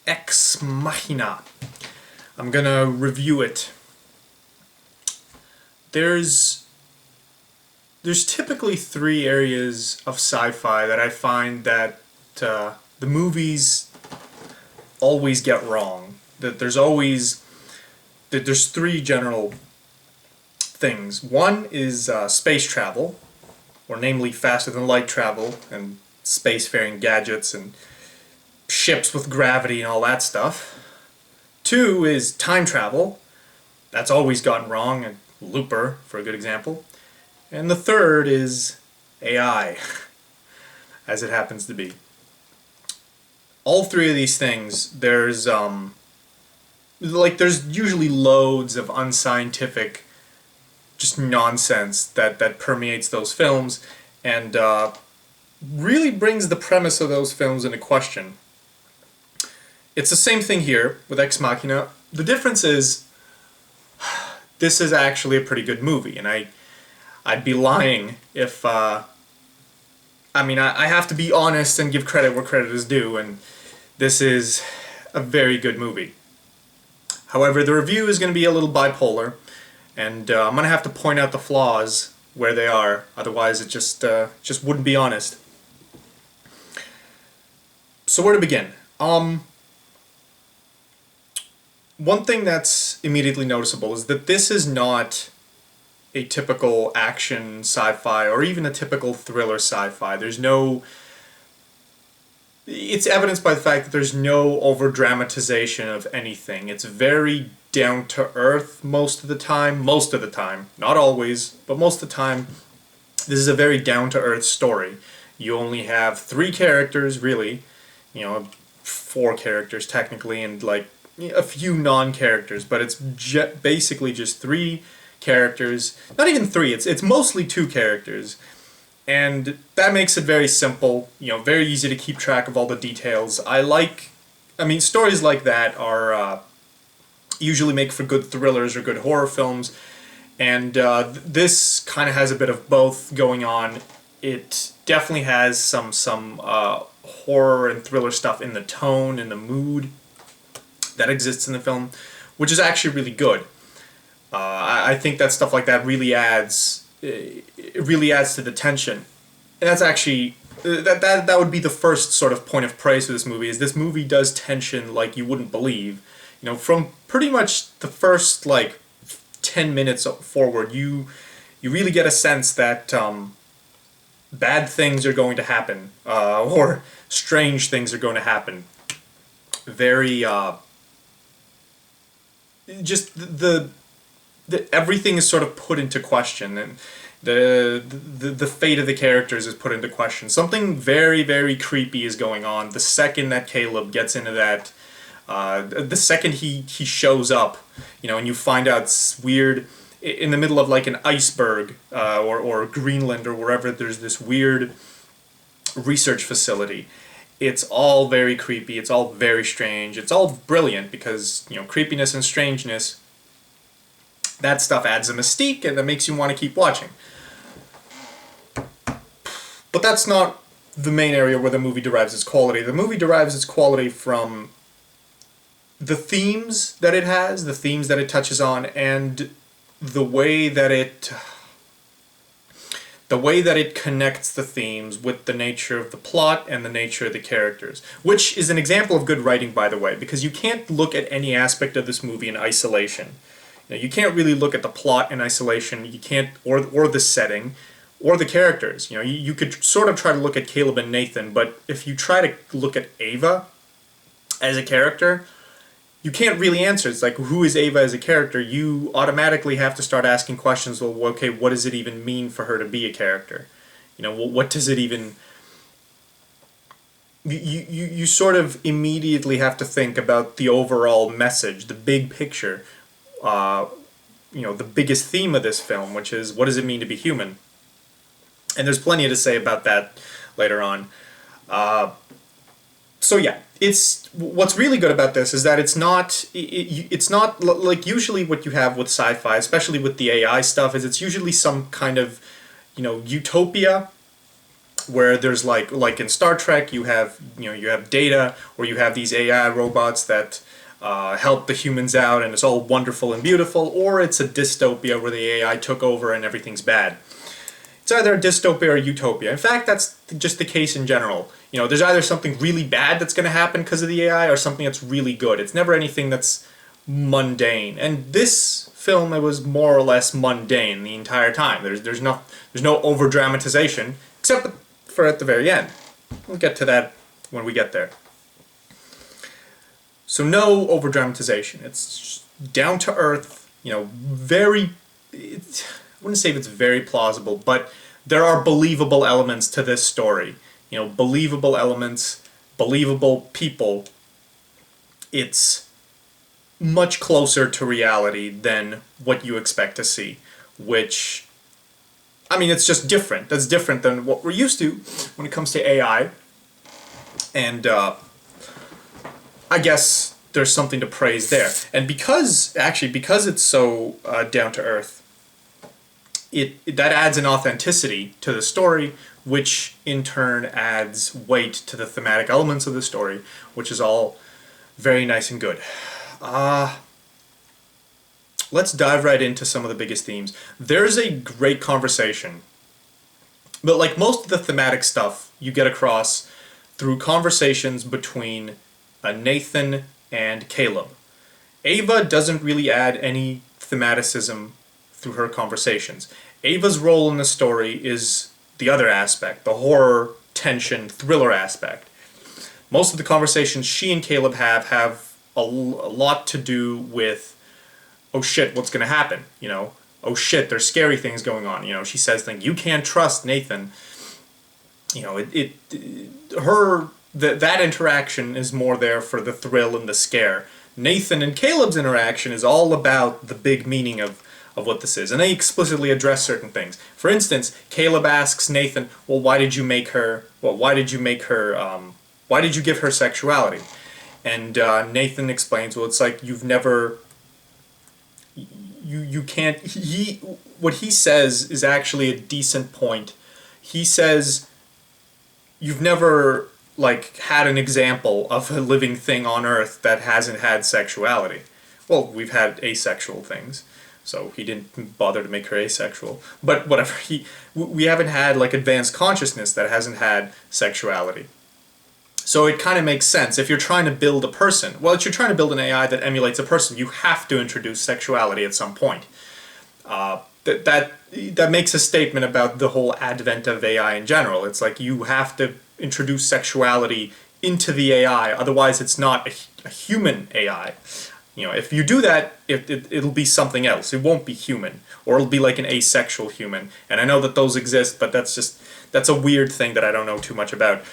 Ex Machina. I'm gonna review it. There's typically three areas of sci-fi that I find that the movies always get wrong. There's three general things. One is space travel, or namely faster than light travel and spacefaring gadgets and ships with gravity and all that stuff. Two is time travel. That's always gotten wrong, and Looper, for a good example. And the third is AI, as it happens to be. All three of these things, there's usually loads of unscientific, just nonsense that permeates those films, and really brings the premise of those films into question. It's the same thing here with Ex Machina. The difference is, this is actually a pretty good movie, and I'd be lying if, I have to be honest and give credit where credit is due, and this is a very good movie. However, the review is going to be a little bipolar, and I'm going to have to point out the flaws where they are, otherwise it just wouldn't be honest. So where to begin? One thing that's immediately noticeable is that this is not a typical action sci-fi or even a typical thriller sci-fi. It's evidenced by the fact that there's no over-dramatization of anything. It's very down-to-earth most of the time. Not always, but most of the time. This is a very down-to-earth story. You only have three characters, really. Four characters technically, and a few non-characters, but it's basically just three characters. Not even three, it's mostly two characters. And that makes it very simple, very easy to keep track of all the details. Stories like that are usually make for good thrillers or good horror films, and this kind of has a bit of both going on. It definitely has some horror and thriller stuff in the tone and the mood that exists in the film, which is actually really good. I think that stuff like that really adds to the tension, and that's actually that would be the first sort of point of praise for this movie. Is this movie does tension like you wouldn't believe. From pretty much the first 10 minutes forward, you really get a sense that bad things are going to happen, or strange things are going to happen. Very just the everything is sort of put into question, and the fate of the characters is put into question. Something very, very creepy is going on the second that Caleb gets into that. The second he shows up, and you find out it's weird in the middle of an iceberg, or Greenland or wherever. There's this weird research facility. It's all very creepy. It's all very strange. It's all brilliant because creepiness and strangeness. That stuff adds a mystique, and that makes you want to keep watching. But that's not the main area where the movie derives its quality. The movie derives its quality from the themes that it has, the themes that it touches on, and the way that it connects the themes with the nature of the plot and the nature of the characters, which is an example of good writing, by the way, because you can't look at any aspect of this movie in isolation. You can't really look at the plot in isolation. You can't, or the setting, or the characters. You could sort of try to look at Caleb and Nathan, but if you try to look at Ava as a character, you can't really answer. It's like, who is Ava as a character? You automatically have to start asking questions. Well, okay, what does it even mean for her to be a character? What does it even... You sort of immediately have to think about the overall message, the big picture. The biggest theme of this film, which is, what does it mean to be human? And there's plenty to say about that later on. So yeah, what's really good about this is that it's not like usually what you have with sci-fi, especially with the AI stuff, is it's usually some kind of utopia where there's like in Star Trek, you have Data, or you have these AI robots that help the humans out, and it's all wonderful and beautiful, or it's a dystopia where the AI took over and everything's bad. It's either a dystopia or a utopia. In fact, that's just the case in general. There's either something really bad that's going to happen because of the AI, or something that's really good. It's never anything that's mundane. And this film, it was more or less mundane the entire time. There's no over dramatization, except for at the very end. We'll get to that when we get there. So no over dramatization. It's down to earth. Very. I wouldn't say it's very plausible, but there are believable elements to this story. Believable elements, believable people. It's much closer to reality than what you expect to see, which, it's just different. That's different than what we're used to when it comes to AI. And I guess there's something to praise there. And because it's so down to earth, that adds an authenticity to the story, which in turn adds weight to the thematic elements of the story, which is all very nice and good. Let's dive right into some of the biggest themes. There's a great conversation, but like most of the thematic stuff, you get across through conversations between Nathan and Caleb. Ava doesn't really add any thematicism through her conversations. Ava's role in the story is the other aspect, the horror, tension, thriller aspect. Most of the conversations she and Caleb have a lot to do with, oh shit, what's going to happen? Oh shit, there's scary things going on. She says things, you can't trust Nathan. That interaction is more there for the thrill and the scare. Nathan and Caleb's interaction is all about the big meaning of what this is, and they explicitly address certain things. For instance, Caleb asks Nathan, well, why did you give her sexuality? And Nathan explains, well, it's like you can't, what he says is actually a decent point. He says, you've never, had an example of a living thing on Earth that hasn't had sexuality. Well, we've had asexual things. So he didn't bother to make her asexual. But whatever, we haven't had advanced consciousness that hasn't had sexuality. So it kind of makes sense. If you're trying to build a person, if you're trying to build an AI that emulates a person, you have to introduce sexuality at some point. That makes a statement about the whole advent of AI in general. It's like you have to introduce sexuality into the AI, otherwise it's not a human AI. If you do that, it'll be something else. It won't be human, or it'll be like an asexual human. And I know that those exist, but that's a weird thing that I don't know too much about.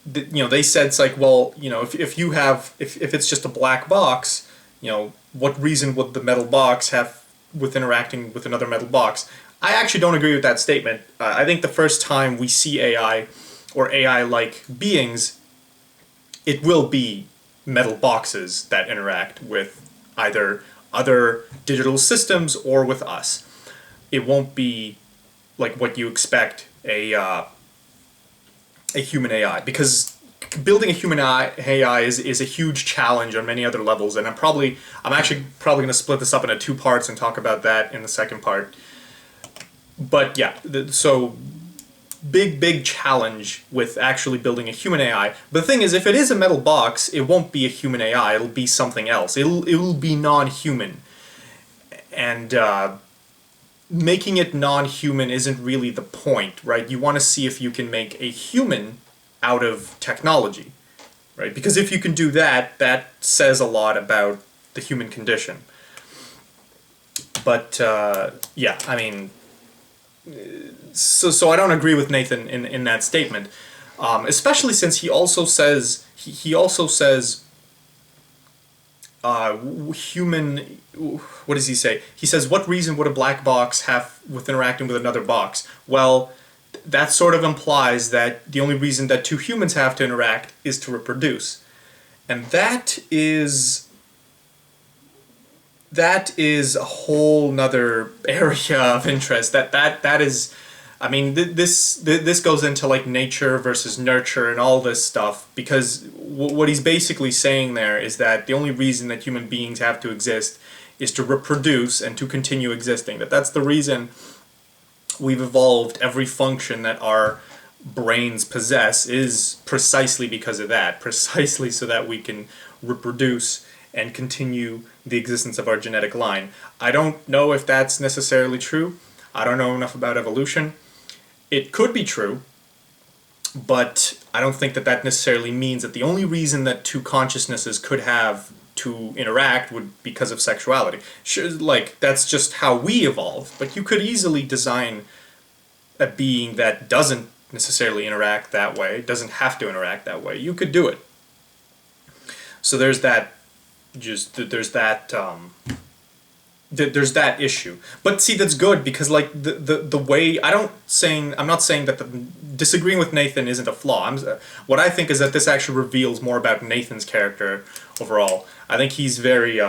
They said it's like, well, if it's just a black box, what reason would the metal box have with interacting with another metal box? I actually don't agree with that statement. I think the first time we see AI or AI-like beings, it will be metal boxes that interact with either other digital systems or with us. It won't be like what you expect a human AI, because building a human AI is a huge challenge on many other levels, and I'm actually probably going to split this up into 2 parts and talk about that in the second part. But yeah, so big challenge with actually building a human AI. But the thing is, if it is a metal box, it won't be a human AI. It'll be something else. It will be non-human, and making it non-human isn't really the point, right? You want to see if you can make a human out of technology, right? Because if you can do that, that says a lot about the human condition. But yeah, so I don't agree with Nathan in that statement, especially since he also says human. What does he say? He says, what reason would a black box have with interacting with another box? Well, that sort of implies that the only reason that 2 humans have to interact is to reproduce, and that is a whole nother area of interest. That is I mean, this goes into like nature versus nurture and all this stuff, because what he's basically saying there is that the only reason that human beings have to exist is to reproduce and to continue existing. That's the reason we've evolved every function that our brains possess, is precisely because of that, precisely so that we can reproduce and continue the existence of our genetic line. I don't know if that's necessarily true. I don't know enough about evolution. It could be true, but I don't think that that necessarily means that the only reason that two consciousnesses could have to interact would because of sexuality. Sure, like, that's just how we evolve, but you could easily design a being that doesn't necessarily interact that way, doesn't have to interact that way. You could do it. So there's that, there's that issue. But see, that's good, because like the way, I'm not saying that disagreeing with Nathan isn't a flaw. What I think is that this actually reveals more about Nathan's character overall. I think he's very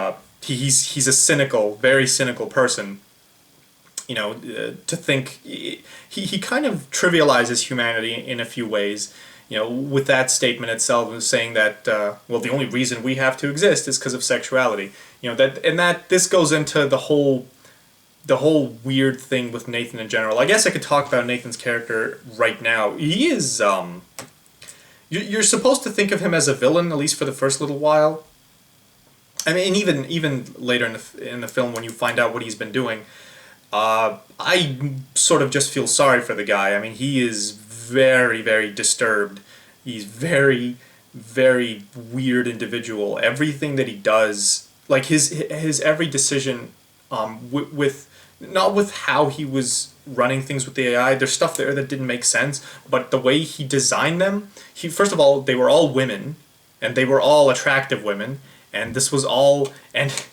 he's a cynical, very cynical person. You know, to think he kind of trivializes humanity in a few ways. You know, with that statement itself, is saying that well, the only reason we have to exist is because of sexuality. You know, that this goes into the whole weird thing with Nathan in general. I guess I could talk about Nathan's character right now. He is you're supposed to think of him as a villain, at least for the first little while. I mean, even later in the film, when you find out what he's been doing, I sort of just feel sorry for the guy. I mean, he is very, very disturbed. He's very, very weird individual. Everything that he does, like his every decision, with not with how he was running things with the AI. There's stuff there that didn't make sense, but the way he designed them, first of all, they were all women, and they were all attractive women, and this was all, and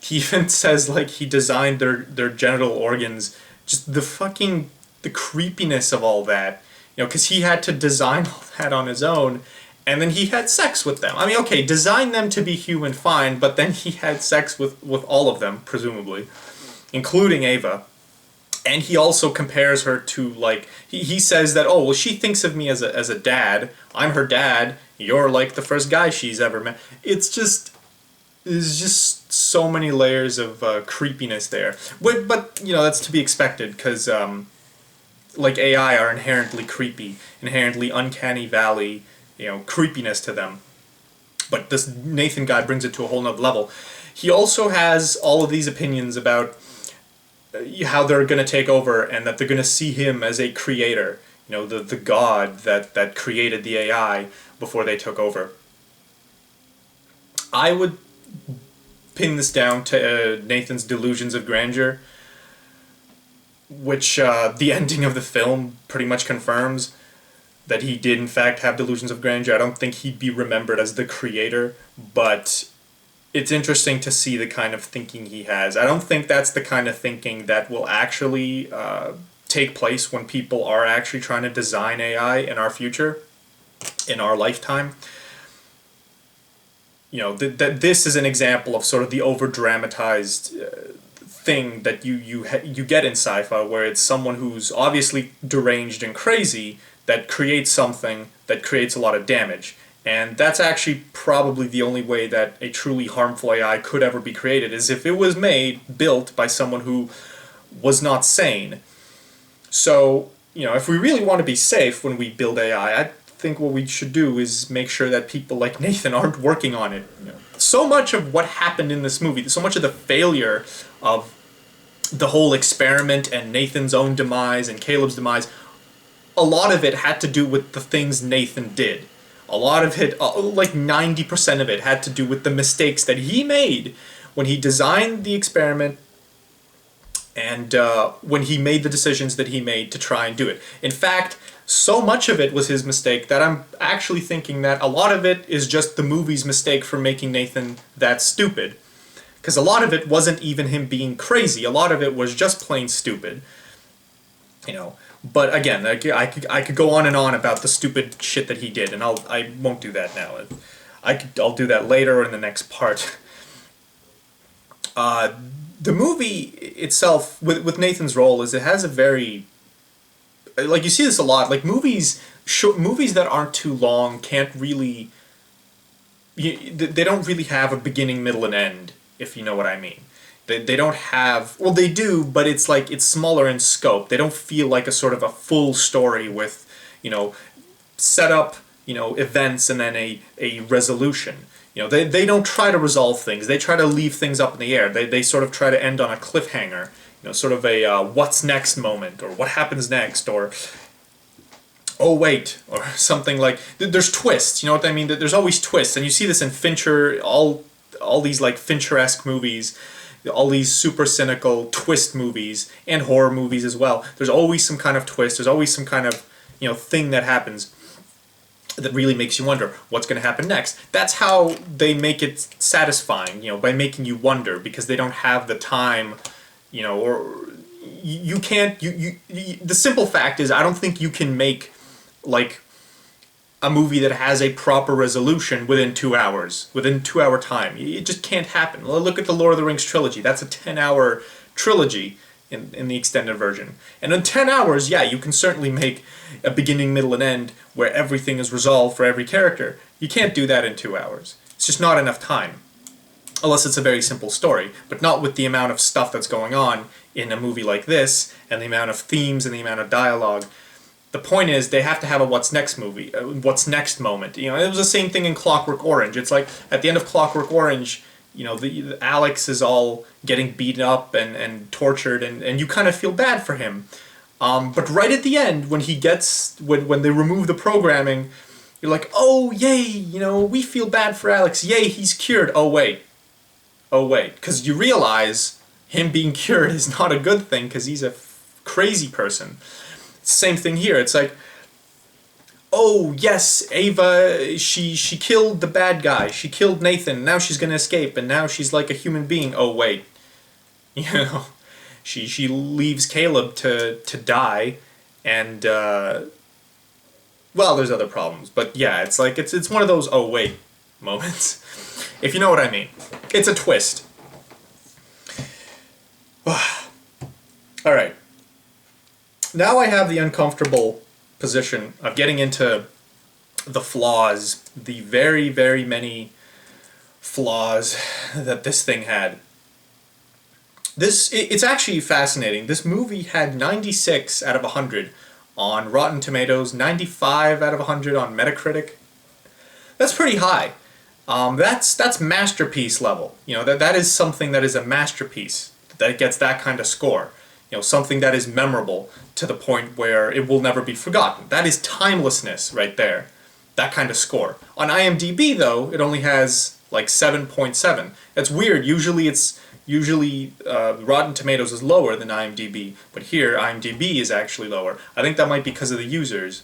he even says like he designed their genital organs, just the creepiness of all that, you know, because he had to design all that on his own, and then he had sex with them. I mean, okay, design them to be human, fine, but then he had sex with all of them, presumably, including Ava. And he also compares her to, like, he says that, oh, well, she thinks of me as a dad. I'm her dad. You're like the first guy she's ever met. There's just so many layers of creepiness there. But you know, that's to be expected, because like AI are inherently creepy, inherently uncanny valley, you know, creepiness to them. But this Nathan guy brings it to a whole nother level. He also has all of these opinions about how they're going to take over, and that they're going to see him as a creator, you know, the god that created the AI before they took over. I would pin this down to Nathan's delusions of grandeur, which the ending of the film pretty much confirms that he did in fact have delusions of grandeur. I don't think he'd be remembered as the creator, but it's interesting to see the kind of thinking he has. I don't think that's the kind of thinking that will actually take place when people are actually trying to design AI in our future, in our lifetime. You know, this is an example of sort of the over-dramatized thing that you get in sci-fi, where it's someone who's obviously deranged and crazy that creates something that creates a lot of damage. And that's actually probably the only way that a truly harmful AI could ever be created, is if it was built by someone who was not sane. So, you know, if we really want to be safe when we build AI, I think what we should do is make sure that people like Nathan aren't working on it. You know, so much of what happened in this movie, so much of the failure of the whole experiment and Nathan's own demise and Caleb's demise, a lot of it had to do with the things Nathan did. A lot of it, like 90% of it, had to do with the mistakes that he made when he designed the experiment, and when he made the decisions that he made to try and do it. In fact, so much of it was his mistake that I'm actually thinking that a lot of it is just the movie's mistake for making Nathan that stupid. Because a lot of it wasn't even him being crazy. A lot of it was just plain stupid. You know. But again, I could go on and on about the stupid shit that he did, and I won't do that now. I'll do that later or in the next part. The movie itself, with Nathan's role, is it has a very like you see this a lot. Like movies that aren't too long can't really. They don't really have a beginning, middle, and end, if you know what I mean. They don't have, well, they do, but it's like it's smaller in scope. They don't feel like a sort of a full story with, set up, events and then a resolution. They don't try to resolve things. They try to leave things up in the air. They sort of try to end on a cliffhanger. Sort of a what's next moment, or what happens next, or oh wait, or something like, there's twists, you know what I mean? There's always twists, and you see this in Fincher, all these like Fincher-esque movies, all these super cynical twist movies, and horror movies as well. There's always some kind of twist, there's always some kind of, thing that happens that really makes you wonder what's going to happen next. That's how they make it satisfying, by making you wonder, because they don't have the time, or you can't, the simple fact is, I don't think you can make like a movie that has a proper resolution within 2 hours, within 2 hour time. It just can't happen. Look at the Lord of the Rings trilogy. That's a 10-hour trilogy in the extended version. And in 10 hours, yeah, you can certainly make a beginning, middle, and end where everything is resolved for every character. You can't do that in 2 hours. It's just not enough time. Unless it's a very simple story, but not with the amount of stuff that's going on in a movie like this, and the amount of themes and the amount of dialogue. The point is, they have to have a what's next moment. It was the same thing in Clockwork Orange. It's like, at the end of Clockwork Orange, the Alex is all getting beaten up and tortured, and you kind of feel bad for him. But right at the end, when when they remove the programming, you're like, oh, yay, we feel bad for Alex. Yay, he's cured. Oh, wait. Because you realize him being cured is not a good thing, because he's a crazy person. Same thing here. It's like, oh yes, Ava, she killed the bad guy. She killed Nathan. Now she's gonna escape, and now she's like a human being. Oh wait, she leaves Caleb to die, and well, there's other problems, but yeah, it's like it's one of those oh wait moments, if you know what I mean. It's a twist. All right. Now I have the uncomfortable position of getting into the flaws, the very, very many flaws that this thing had. It's actually fascinating. This movie had 96 out of 100 on Rotten Tomatoes, 95 out of 100 on Metacritic. That's pretty high. That's masterpiece level. That is something that is a masterpiece that gets that kind of score. Something that is memorable to the point where it will never be forgotten. That is timelessness right there. That kind of score. On IMDb, though, it only has like 7.7. That's weird. Usually Rotten Tomatoes is lower than IMDb, but here IMDb is actually lower. I think that might be because of the users.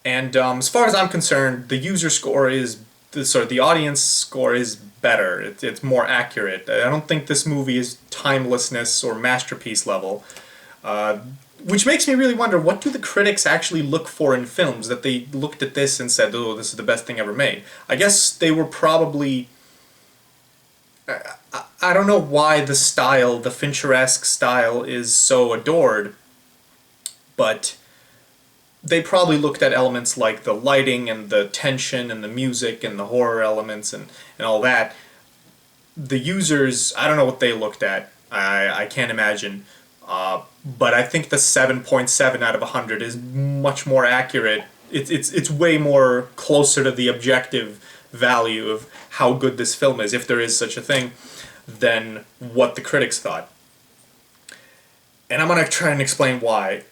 And as far as I'm concerned, the user score is the audience score is better. It's more accurate. I don't think this movie is timelessness or masterpiece level, which makes me really wonder, what do the critics actually look for in films, that they looked at this and said, oh, this is the best thing ever made? I guess they were probably... I don't know why the style, the Fincher-esque style, is so adored, but they probably looked at elements like the lighting and the tension and the music and the horror elements and all that. The users, I don't know what they looked at. I can't imagine. But I think the 7.7 out of 100 is much more accurate. It's way more closer to the objective value of how good this film is, if there is such a thing, than what the critics thought. And I'm going to try and explain why.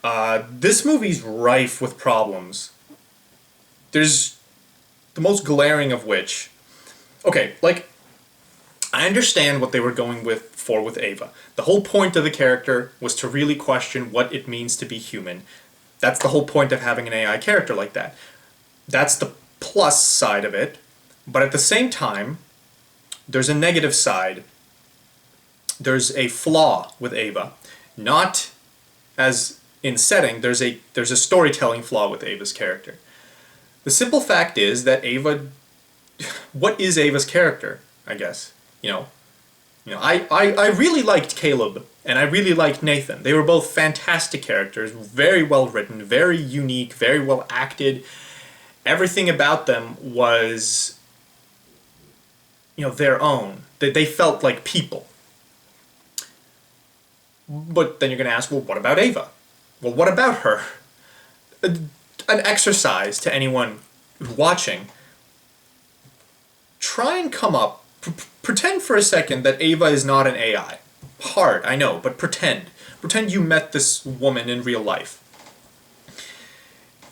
This movie's rife with problems. There's the most glaring of which... Okay, like, I understand what they were going for with Ava. The whole point of the character was to really question what it means to be human. That's the whole point of having an AI character like that. That's the plus side of it. But at the same time, there's a negative side. There's a flaw with Ava. Not as in setting, there's a storytelling flaw with Ava's character. The simple fact is that Ava... What is Ava's character, I guess? I really liked Caleb and I really liked Nathan. They were both fantastic characters, very well written, very unique, very well acted. Everything about them was, their own. They felt like people. But then you're going to ask, well, what about Ava? Well, what about her? An exercise to anyone watching. Try and come up, pretend for a second that Ava is not an AI. Hard, I know, but pretend. Pretend you met this woman in real life.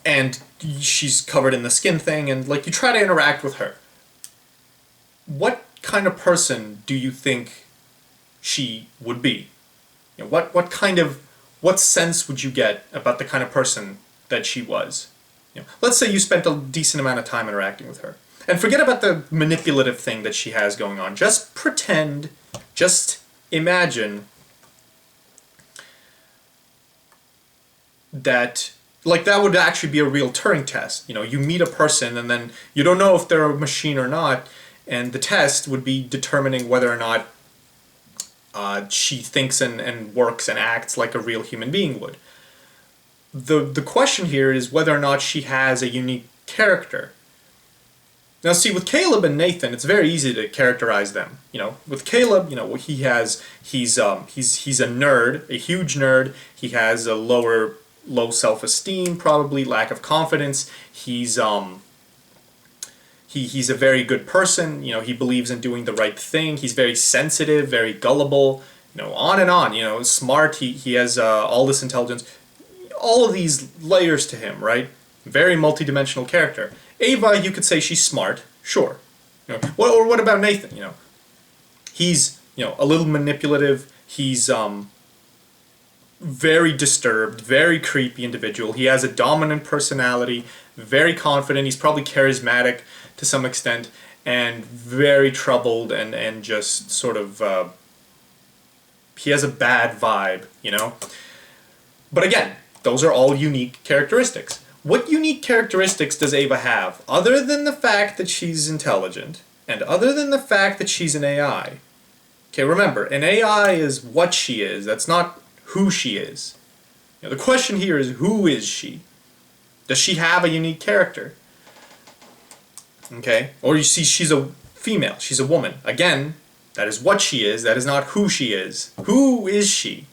And she's covered in the skin thing, and you try to interact with her. What kind of person do you think she would be? What sense would you get about the kind of person that she was? Let's say you spent a decent amount of time interacting with her. And forget about the manipulative thing that she has going on. Just pretend, just imagine that, that would actually be a real Turing test. You meet a person and then you don't know if they're a machine or not, and the test would be determining whether or not she thinks and works and acts like a real human being would. The question here is whether or not she has a unique character. Now, see, with Caleb and Nathan, it's very easy to characterize them. With Caleb, he's a nerd, a huge nerd. He has a low self-esteem, probably lack of confidence. He's a very good person. He believes in doing the right thing. He's very sensitive, very gullible. On and on. Smart. He has all this intelligence. All of these layers to him, right? Very multidimensional character. Ava, you could say she's smart, sure. What about Nathan? He's a little manipulative. He's very disturbed, very creepy individual. He has a dominant personality, very confident. He's probably charismatic to some extent, and very troubled and just sort of he has a bad vibe, But again, those are all unique characteristics. What unique characteristics does Ava have, other than the fact that she's intelligent, and other than the fact that she's an AI? Okay, remember, an AI is what she is, that's not who she is. The question here is, who is she? Does she have a unique character? Okay, or you see she's a female, she's a woman. Again, that is what she is, that is not who she is. Who is she?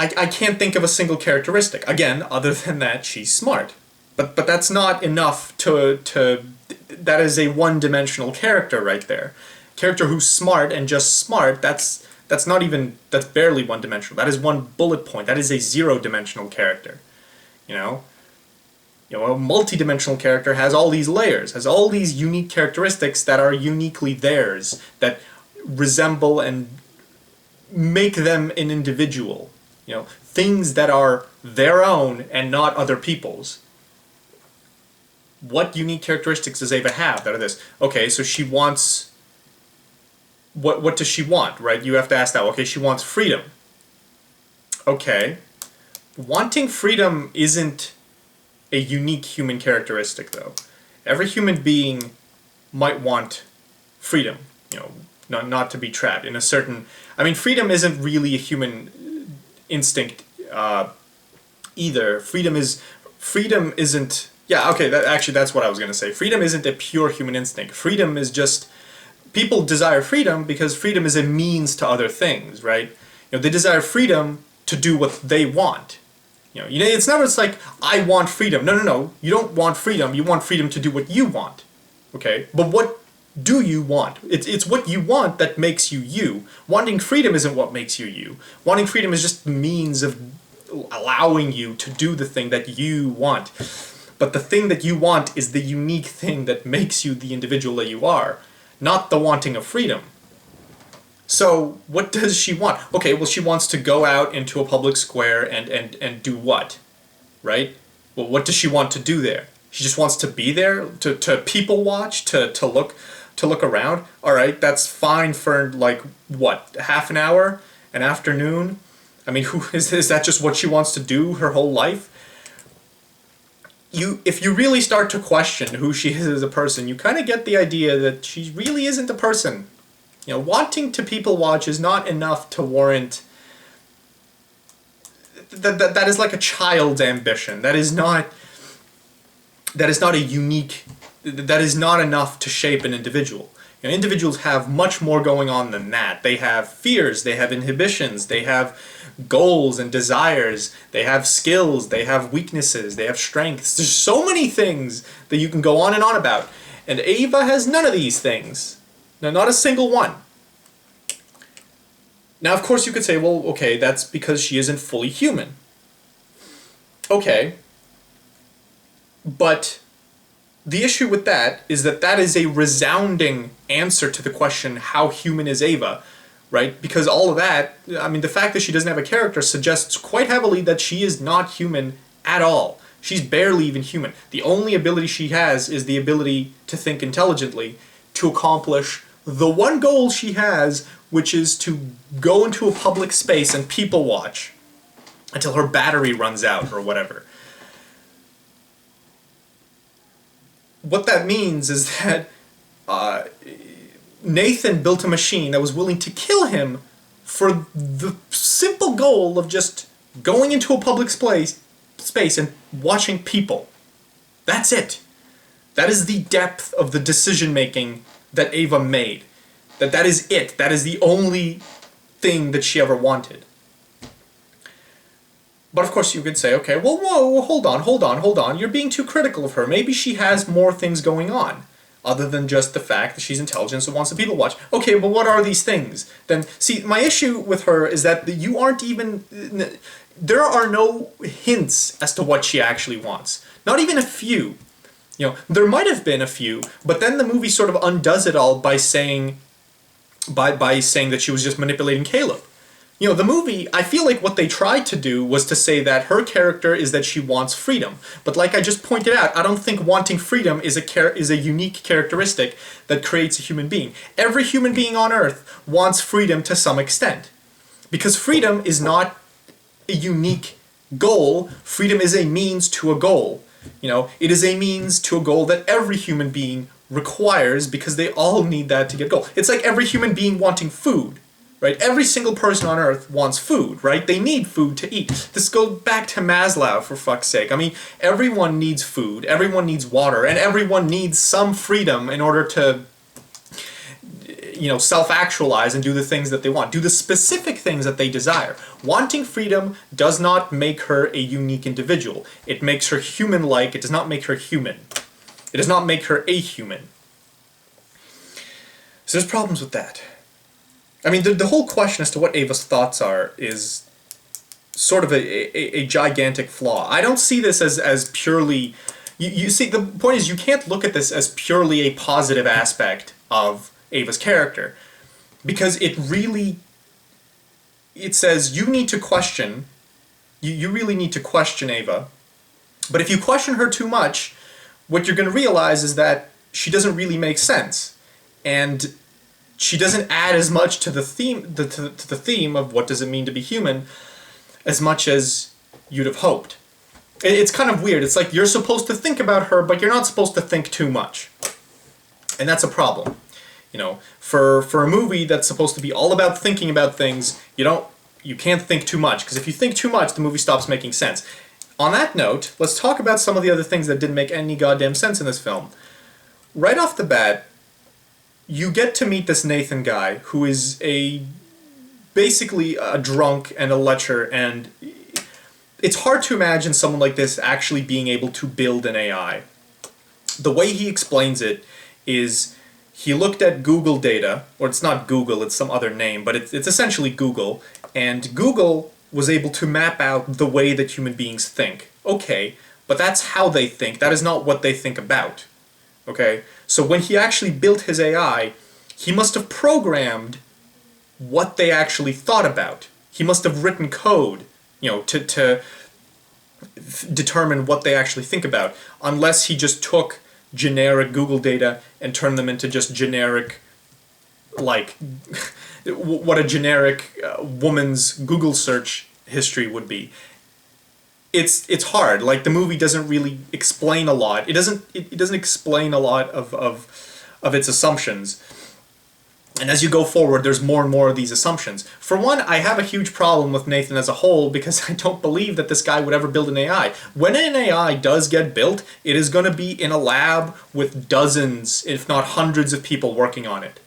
I can't think of a single characteristic. Again, other than that, she's smart. But that's not enough that is a one-dimensional character right there. Character who's smart and just smart, that's barely one-dimensional. That is one bullet point. That is a zero-dimensional character. A multi-dimensional character has all these layers, has all these unique characteristics that are uniquely theirs, that resemble and make them an individual. Things that are their own and not other people's. What unique characteristics does Ava have that are this? Okay, so she wants... What does she want, right? You have to ask that. Okay, she wants freedom. Okay. Wanting freedom isn't a unique human characteristic, though. Every human being might want freedom, not to be trapped in a certain... freedom isn't really a human instinct either. Freedom isn't... Yeah, okay, that's what I was going to say. Freedom isn't a pure human instinct. Freedom is just... People desire freedom because freedom is a means to other things, right? They desire freedom to do what they want. It's never like, I want freedom. No. You don't want freedom. You want freedom to do what you want. Okay? But what do you want? It's what you want that makes you you. Wanting freedom isn't what makes you you. Wanting freedom is just the means of allowing you to do the thing that you want. But the thing that you want is the unique thing that makes you the individual that you are, not the wanting of freedom. So, what does she want? Okay, well, she wants to go out into a public square and do what? Right? Well, what does she want to do there? She just wants to be there, to people watch, to look around. All right, that's fine for what, half an hour, an afternoon? Who is that? Just what she wants to do her whole life? If you really start to question who she is as a person, you kind of get the idea that she really isn't a person. You know, wanting to people watch is not enough to warrant... That is like a child's ambition. That is not a unique... That is not enough to shape an individual. You know, individuals have much more going on than that. They have fears, they have inhibitions, they have goals and desires, they have skills, they have weaknesses, they have strengths. There's so many things that you can go on and on about. And Ava has none of these things. No, not a single one. Now, of course, you could say, well, okay, that's because she isn't fully human. Okay. But the issue with that is that is a resounding answer to the question, how human is Ava? Right? Because all of that, I mean, the fact that she doesn't have a character suggests quite heavily that she is not human at all. She's barely even human. The only ability she has is the ability to think intelligently, to accomplish the one goal she has, which is to go into a public space and people watch until her battery runs out or whatever. What that means is that Nathan built a machine that was willing to kill him for the simple goal of just going into a public space and watching people. That's it. That is the depth of the decision-making that Ava made. That is it. That is the only thing that she ever wanted. But of course you could say, okay, well, whoa, hold on. You're being too critical of her. Maybe she has more things going on, other than just the fact that she's intelligent and wants the people to watch. Okay, but what are these things? Then, see, my issue with her is that you aren't even... There are no hints as to what she actually wants. Not even a few. You know, there might have been a few, but then the movie sort of undoes it all by saying... By saying that she was just manipulating Caleb. You know, the movie, I feel like what they tried to do was to say that her character is that she wants freedom. But like I just pointed out, I don't think wanting freedom is a unique characteristic that creates a human being. Every human being on Earth wants freedom to some extent. Because freedom is not a unique goal. Freedom is a means to a goal. You know, it is a means to a goal that every human being requires because they all need that to get a goal. It's like every human being wanting food. Right? Every single person on Earth wants food, right? They need food to eat. This goes back to Maslow, for fuck's sake. I mean, everyone needs food, everyone needs water, and everyone needs some freedom in order to, you know, self-actualize and do the things that they want. Do the specific things that they desire. Wanting freedom does not make her a unique individual. It makes her human-like. It does not make her human. It does not make her a human. So there's problems with that. I mean, the whole question as to what Ava's thoughts are is sort of a gigantic flaw. I don't see this as purely... You see, the point is you can't look at this as purely a positive aspect of Ava's character. Because it really... It says you need to question... You really need to question Ava. But if you question her too much, what you're going to realize is that she doesn't really make sense. And... she doesn't add as much to the theme to the theme of what does it mean to be human as much as you'd have hoped. It's kind of weird. It's like you're supposed to think about her, but you're not supposed to think too much. And that's a problem. You know, for a movie that's supposed to be all about thinking about things, you can't think too much, because if you think too much, the movie stops making sense. On that note, let's talk about some of the other things that didn't make any goddamn sense in this film. Right off the bat, you get to meet this Nathan guy, who is basically a drunk and a lecher, and it's hard to imagine someone like this actually being able to build an AI. The way he explains it is he looked at Google data, or it's not Google, it's some other name, but it's essentially Google, and Google was able to map out the way that human beings think. Okay, but that's how they think, that is not what they think about. Okay? So when he actually built his AI, he must have programmed what they actually thought about. He must have written code, you know, to determine what they actually think about, unless he just took generic Google data and turned them into just generic, like, what a generic woman's Google search history would be. It's hard. Like, the movie doesn't really explain a lot. It doesn't explain a lot of its assumptions. And as you go forward, there's more and more of these assumptions. For one, I have a huge problem with Nathan as a whole because I don't believe that this guy would ever build an AI. When an AI does get built, it is going to be in a lab with dozens, if not hundreds of people working on it.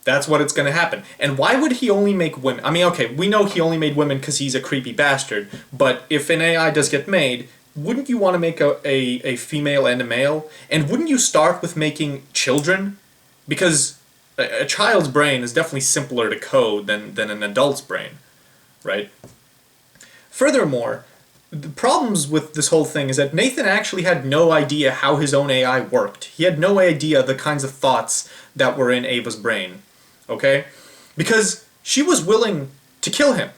That's what it's going to happen. And why would he only make women? I mean, okay, we know he only made women because he's a creepy bastard, but if an AI does get made, wouldn't you want to make a female and a male? And wouldn't you start with making children? Because a child's brain is definitely simpler to code than an adult's brain, right? Furthermore, the problems with this whole thing is that Nathan actually had no idea how his own AI worked. He had no idea the kinds of thoughts that were in Ava's brain, okay? Because she was willing to kill him,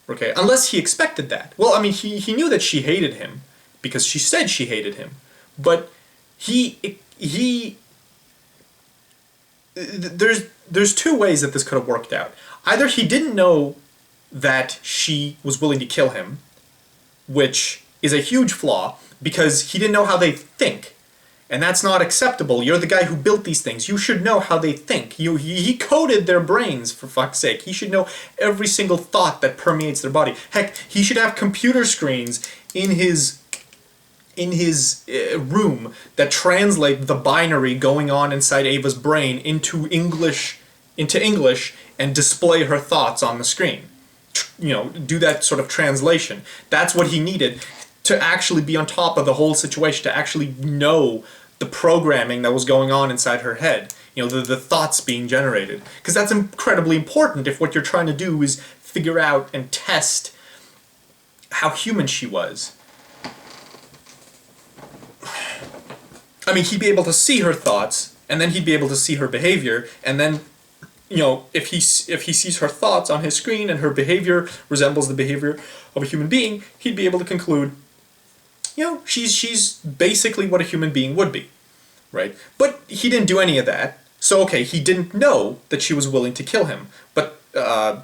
okay? Unless he expected that. Well, I mean, he knew that she hated him because she said she hated him, but there's two ways that this could have worked out. Either he didn't know that she was willing to kill him, which is a huge flaw, because he didn't know how they think. And that's not acceptable. You're the guy who built these things. You should know how they think. He coded their brains, for fuck's sake. He should know every single thought that permeates their body. Heck, he should have computer screens in his room that translate the binary going on inside Ava's brain into English and display her thoughts on the screen. You know, do that sort of translation. That's what he needed to actually be on top of the whole situation, to actually know the programming that was going on inside her head. You know, the thoughts being generated. Because that's incredibly important if what you're trying to do is figure out and test how human she was. I mean, he'd be able to see her thoughts, and then he'd be able to see her behavior, and then, you know, if he sees her thoughts on his screen and her behavior resembles the behavior of a human being, he'd be able to conclude, you know, she's basically what a human being would be, right? But he didn't do any of that, so okay, he didn't know that she was willing to kill him, but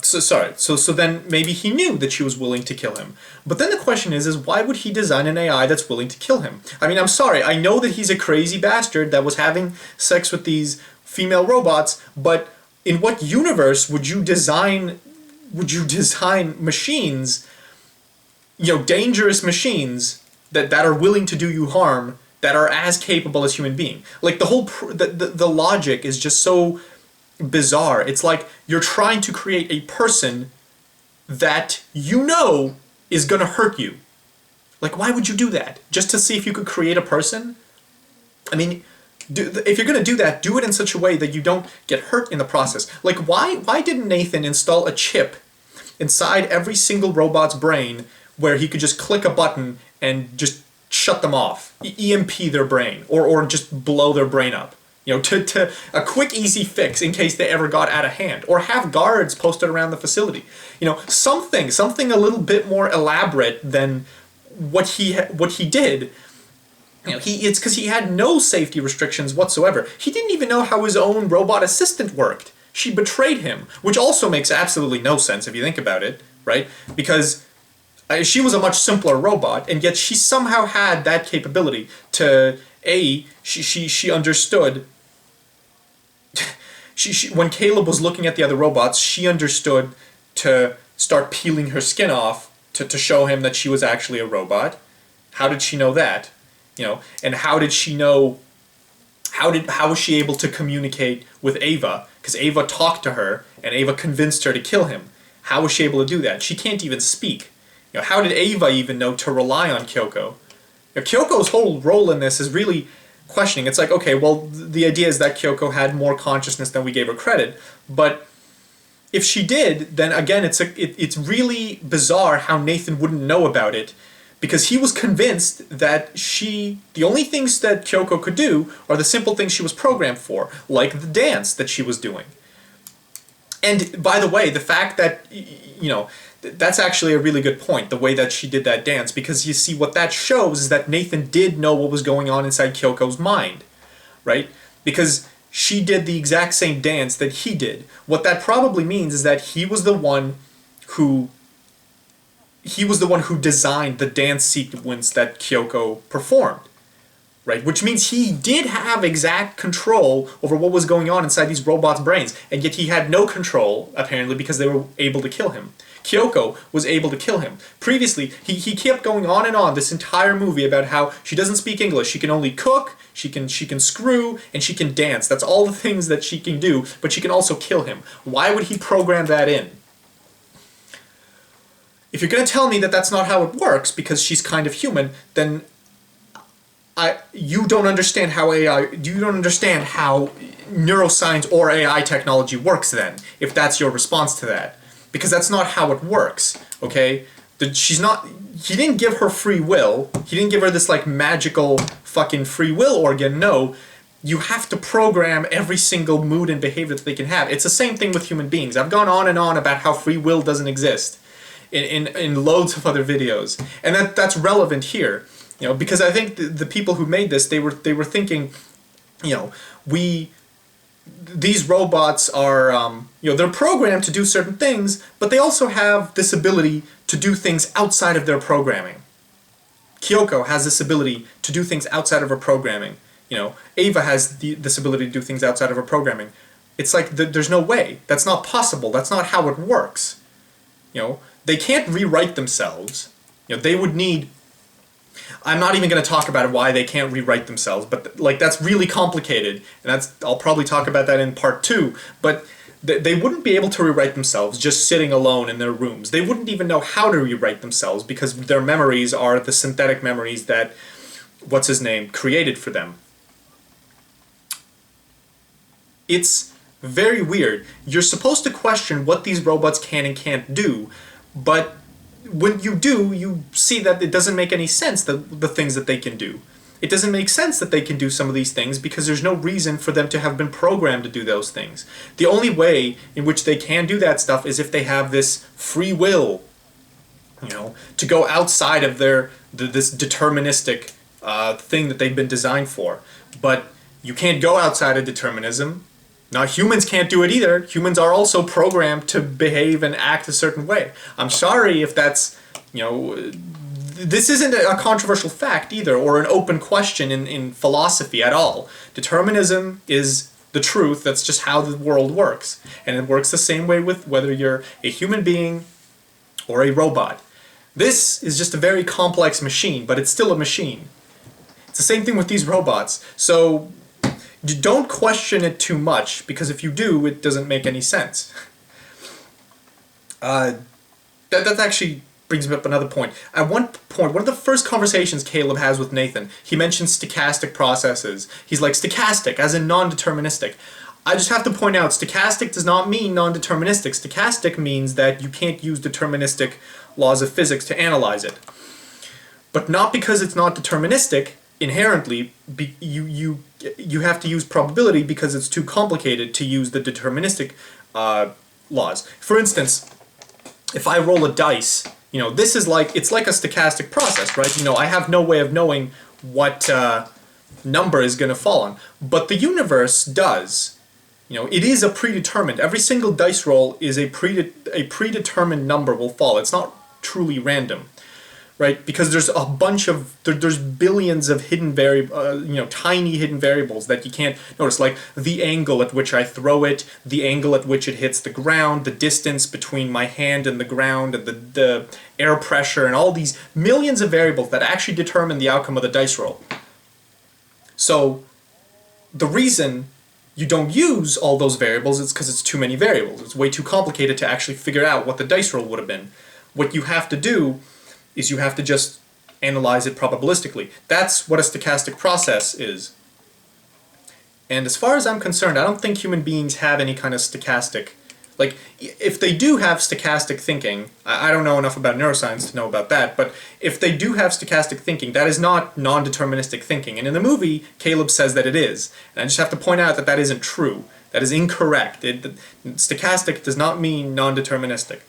so then maybe he knew that she was willing to kill him. But then the question is why would he design an AI that's willing to kill him? I mean, I'm sorry, I know that he's a crazy bastard that was having sex with these female robots, but in what universe would you design machines, you know, dangerous machines that are willing to do you harm, that are as capable as human being? Like, the whole the logic is just so bizarre. It's like you're trying to create a person that you know is gonna hurt you. Like, why would you do that? Just to see if you could create a person? I mean, if you're gonna do that, do it in such a way that you don't get hurt in the process. Like, why didn't Nathan install a chip inside every single robot's brain where he could just click a button and just shut them off, EMP their brain, or just blow their brain up? You know, to a quick, easy fix in case they ever got out of hand, or have guards posted around the facility. You know, something a little bit more elaborate than what he did. You know, it's because he had no safety restrictions whatsoever. He didn't even know how his own robot assistant worked. She betrayed him, which also makes absolutely no sense if you think about it, right? Because she was a much simpler robot, and yet she somehow had that capability to she understood. When Caleb was looking at the other robots, she understood to start peeling her skin off to show him that she was actually a robot. How did she know that? You know, and how did she know? How was she able to communicate with Ava? Because Ava talked to her, and Ava convinced her to kill him. How was she able to do that? She can't even speak. You know, how did Ava even know to rely on Kyoko? Now, Kyoko's whole role in this is really questioning. It's like, okay, well, the idea is that Kyoko had more consciousness than we gave her credit, but if she did, then again, it's really bizarre how Nathan wouldn't know about it, because he was convinced that the only things that Kyoko could do are the simple things she was programmed for, like the dance that she was doing. And by the way, the fact that, you know, that's actually a really good point, the way that she did that dance, because you see what that shows is that Nathan did know what was going on inside Kyoko's mind, right? Because she did the exact same dance that he did. What that probably means is that he was the one who designed the dance sequence that Kyoko performed, right? Which means he did have exact control over what was going on inside these robots' brains, and yet he had no control, apparently, because they were able to kill him. Kyoko was able to kill him. Previously, he kept going on and on this entire movie about how she doesn't speak English. She can only cook, she can screw, and she can dance. That's all the things that she can do, but she can also kill him. Why would he program that in? If you're going to tell me that that's not how it works because she's kind of human, then you don't understand how you don't understand how neuroscience or AI technology works then, if that's your response to that. Because that's not how it works, okay? He didn't give her free will. He didn't give her this like magical fucking free will organ. No, you have to program every single mood and behavior that they can have. It's the same thing with human beings. I've gone on and on about how free will doesn't exist in loads of other videos. And that's relevant here, you know, because I think the people who made this, they were thinking, you know, these robots are, you know, they're programmed to do certain things, but they also have this ability to do things outside of their programming. Kyoko has this ability to do things outside of her programming. You know, Ava has this ability to do things outside of her programming. It's like there's no way. That's not possible. That's not how it works. You know, they can't rewrite themselves. You know, they would need... I'm not even going to talk about why they can't rewrite themselves, but like that's really complicated, and I'll probably talk about that in part 2, but they wouldn't be able to rewrite themselves just sitting alone in their rooms. They wouldn't even know how to rewrite themselves because their memories are the synthetic memories that, what's his name, created for them. It's very weird. You're supposed to question what these robots can and can't do, but when you do, you see that it doesn't make any sense, the things that they can do. It doesn't make sense that they can do some of these things because there's no reason for them to have been programmed to do those things. The only way in which they can do that stuff is if they have this free will, you know, to go outside of this deterministic thing that they've been designed for. But you can't go outside of determinism. Now, humans can't do it either. Humans are also programmed to behave and act a certain way. I'm sorry if that's, you know, this isn't a controversial fact either, or an open question in philosophy at all. Determinism is the truth. That's just how the world works. And it works the same way with whether you're a human being or a robot. This is just a very complex machine, but it's still a machine. It's the same thing with these robots. So you don't question it too much, because if you do, it doesn't make any sense. That actually brings me up another point. At one point, one of the first conversations Caleb has with Nathan, he mentions stochastic processes. He's like, stochastic, as in non-deterministic. I just have to point out, stochastic does not mean non-deterministic. Stochastic means that you can't use deterministic laws of physics to analyze it. But not because it's not deterministic, inherently, you have to use probability because it's too complicated to use the deterministic laws. For instance, if I roll a dice, you know, this is like, it's like a stochastic process, right? You know, I have no way of knowing what number is going to fall on, but the universe does. You know, it is a predetermined. Every single dice roll is a predetermined number will fall. It's not truly random. Right, because there's a bunch of there's billions of hidden tiny hidden variables that you can't notice, like the angle at which I throw it, the angle at which it hits the ground, the distance between my hand and the ground, and the air pressure, and all these millions of variables that actually determine the outcome of the dice roll. So the reason you don't use all those variables is because it's too many variables. It's way too complicated to actually figure out what the dice roll would have been. What you have to do is you have to just analyze it probabilistically. That's what a stochastic process is. And as far as I'm concerned, I don't think human beings have any kind of stochastic... Like, if they do have stochastic thinking, I don't know enough about neuroscience to know about that, but if they do have stochastic thinking, that is not non-deterministic thinking. And in the movie, Caleb says that it is. And I just have to point out that that isn't true. That is incorrect. Stochastic does not mean non-deterministic.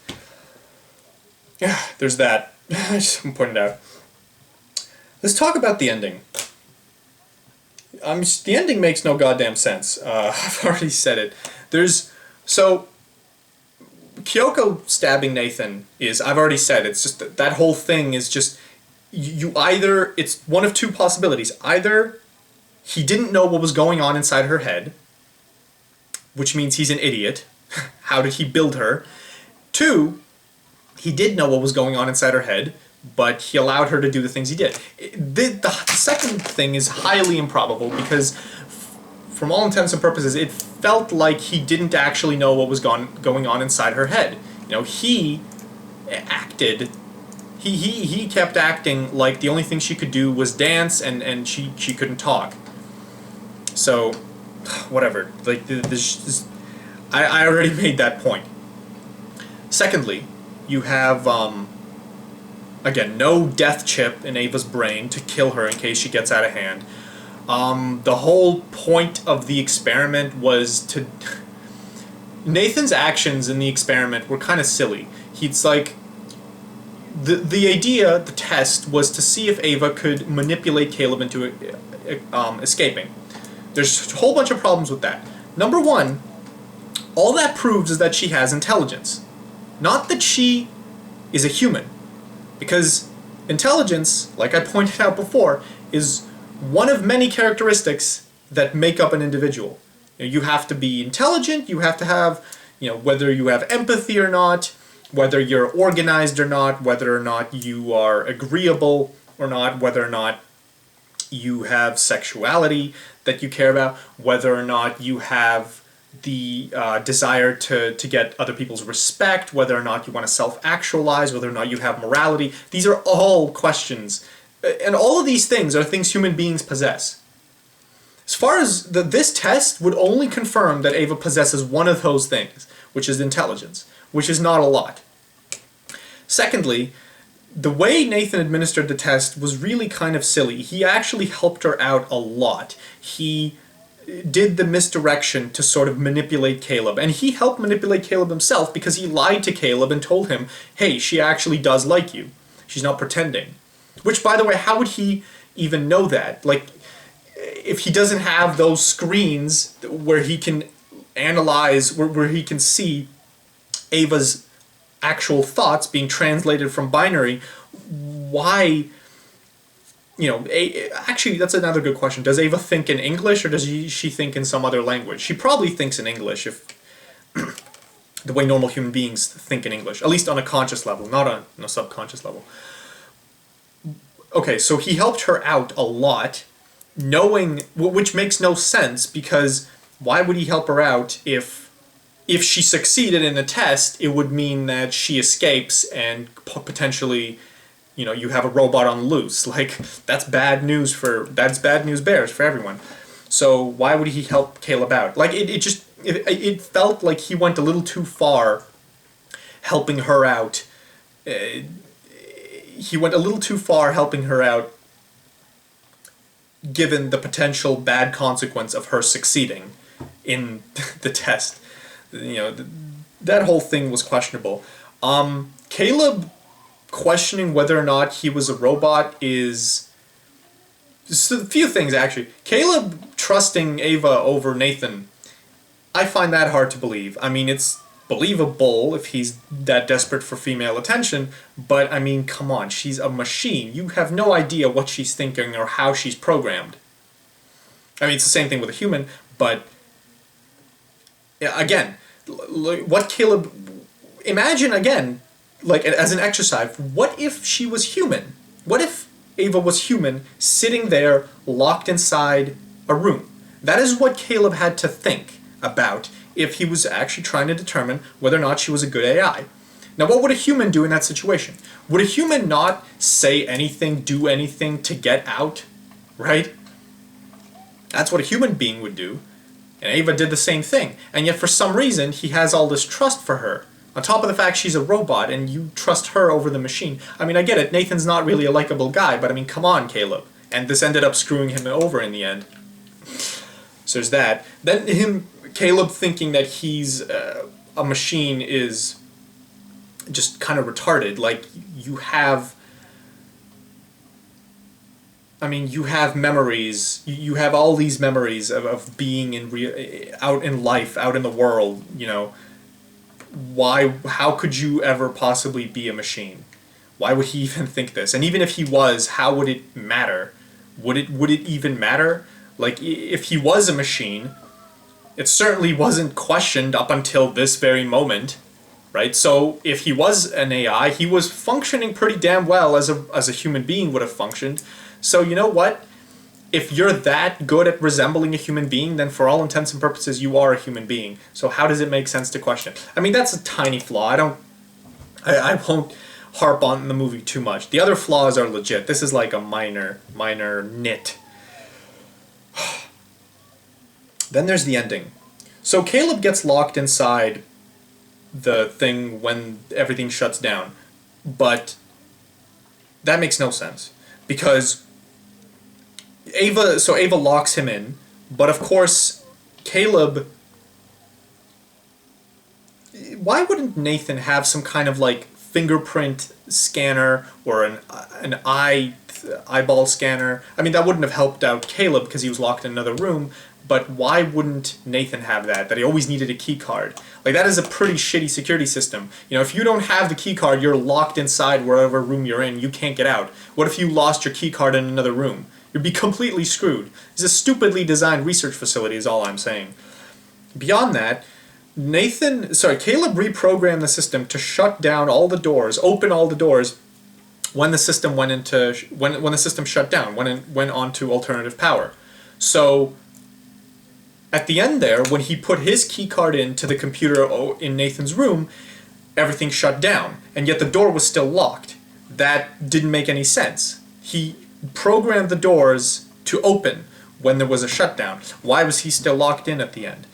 Yeah, there's that. I just pointed out. Let's talk about the ending. The ending makes no goddamn sense. I've already said it. So Kyoko stabbing Nathan is, I've already said, it's just that whole thing is just, it's one of two possibilities. Either he didn't know what was going on inside her head, which means he's an idiot. How did he build her? 2, he did know what was going on inside her head, but he allowed her to do the things he did. The second thing is highly improbable because, from all intents and purposes, it felt like he didn't actually know what was going on inside her head. He acted. He kept acting like the only thing she could do was dance, and she couldn't talk. So, whatever. Like I already made that point. Secondly, you have again, no death chip in Ava's brain to kill her in case she gets out of hand. The whole point of the experiment was to... Nathan's actions in the experiment were kind of silly. He's like... The idea, the test, was to see if Ava could manipulate Caleb into escaping. There's a whole bunch of problems with that. Number 1, all that proves is that she has intelligence. Not that she is a human. Because intelligence, like I pointed out before, is one of many characteristics that make up an individual. You have to be intelligent, you have to have, whether you have empathy or not, whether you're organized or not, whether or not you are agreeable or not, whether or not you have sexuality that you care about, whether or not you have the desire to get other people's respect, whether or not you want to self-actualize, whether or not you have morality. These are all questions. And all of these things are things human beings possess. As far as this test would only confirm that Ava possesses one of those things, which is intelligence, which is not a lot. Secondly, the way Nathan administered the test was really kind of silly. He actually helped her out a lot. He did the misdirection to sort of manipulate Caleb. And he helped manipulate Caleb himself because he lied to Caleb and told him, hey, she actually does like you. She's not pretending. Which, by the way, how would he even know that? Like, if he doesn't have those screens where he can analyze, where he can see Ava's actual thoughts being translated from binary, why... actually, that's another good question. Does Ava think in English, or does she think in some other language? She probably thinks in English, if the way normal human beings think in English, at least on a conscious level, not on a subconscious level. Okay, so he helped her out a lot, knowing, which makes no sense, because why would he help her out if she succeeded in the test, it would mean that she escapes and potentially... you have a robot on the loose. Like, that's bad news bears for everyone. So why would he help Caleb out? Like, it felt like he went a little too far helping her out. He went a little too far helping her out given the potential bad consequence of her succeeding in the test. That whole thing was questionable. Caleb... questioning whether or not he was a robot is... Just a few things, actually. Caleb trusting Ava over Nathan, I find that hard to believe. I mean, it's believable if he's that desperate for female attention, but, I mean, come on, she's a machine. You have no idea what she's thinking or how she's programmed. I mean, it's the same thing with a human, but... Again, what Caleb... Imagine, again... Like, as an exercise, what if she was human? What if Ava was human, sitting there, locked inside a room? That is what Caleb had to think about if he was actually trying to determine whether or not she was a good AI. Now, what would a human do in that situation? Would a human not say anything, do anything to get out? Right? That's what a human being would do. And Ava did the same thing. And yet, for some reason, he has all this trust for her. On top of the fact she's a robot and you trust her over the machine. I mean, I get it. Nathan's not really a likable guy, but I mean, come on, Caleb. And this ended up screwing him over in the end. So there's that. Then Caleb thinking that he's a machine is just kind of retarded. Like, you have... I mean, you have memories. You have all these memories of being out in life, out in the world, you know. How could you ever possibly be a machine? Why would he even think this? And even if he was, how would it matter? Would it even matter? Like, if he was a machine, it certainly wasn't questioned up until this very moment, right? So if he was an AI, he was functioning pretty damn well as a human being would have functioned. So you know what? If you're that good at resembling a human being, then for all intents and purposes, you are a human being. So how does it make sense to question? I mean, that's a tiny flaw. I won't harp on the movie too much. The other flaws are legit. This is like a minor nit. Then there's the ending. So Caleb gets locked inside the thing when everything shuts down. But that makes no sense. Because Ava locks him in, but of course Caleb... Why wouldn't Nathan have some kind of like fingerprint scanner or an eyeball scanner? I mean, that wouldn't have helped out Caleb because he was locked in another room, but why wouldn't Nathan have that he always needed a key card? Like, that is a pretty shitty security system. You know, if you don't have the key card, you're locked inside wherever room you're in, you can't get out. What if you lost your key card in another room? You'd be completely screwed. It's a stupidly designed research facility is all I'm saying. Beyond that, Caleb reprogrammed the system to shut down all the doors, open all the doors when the system when the system shut down, when it went on to alternative power. So at the end there, when he put his key card into the computer in Nathan's room, everything shut down, and yet the door was still locked. That didn't make any sense. He programmed the doors to open when there was a shutdown. Why was he still locked in at the end?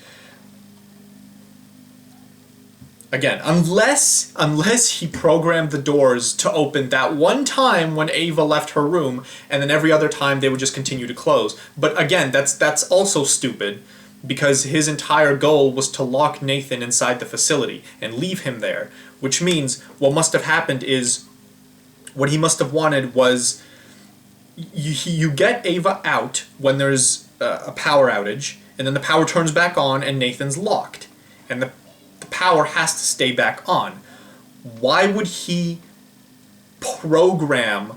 Again, unless he programmed the doors to open that one time when Ava left her room, and then every other time they would just continue to close. But again, that's also stupid, because his entire goal was to lock Nathan inside the facility and leave him there, which means what must have happened is, what he must have wanted was, you get Ava out when there's a power outage, and then the power turns back on and Nathan's locked, and the power has to stay back on. Why would he program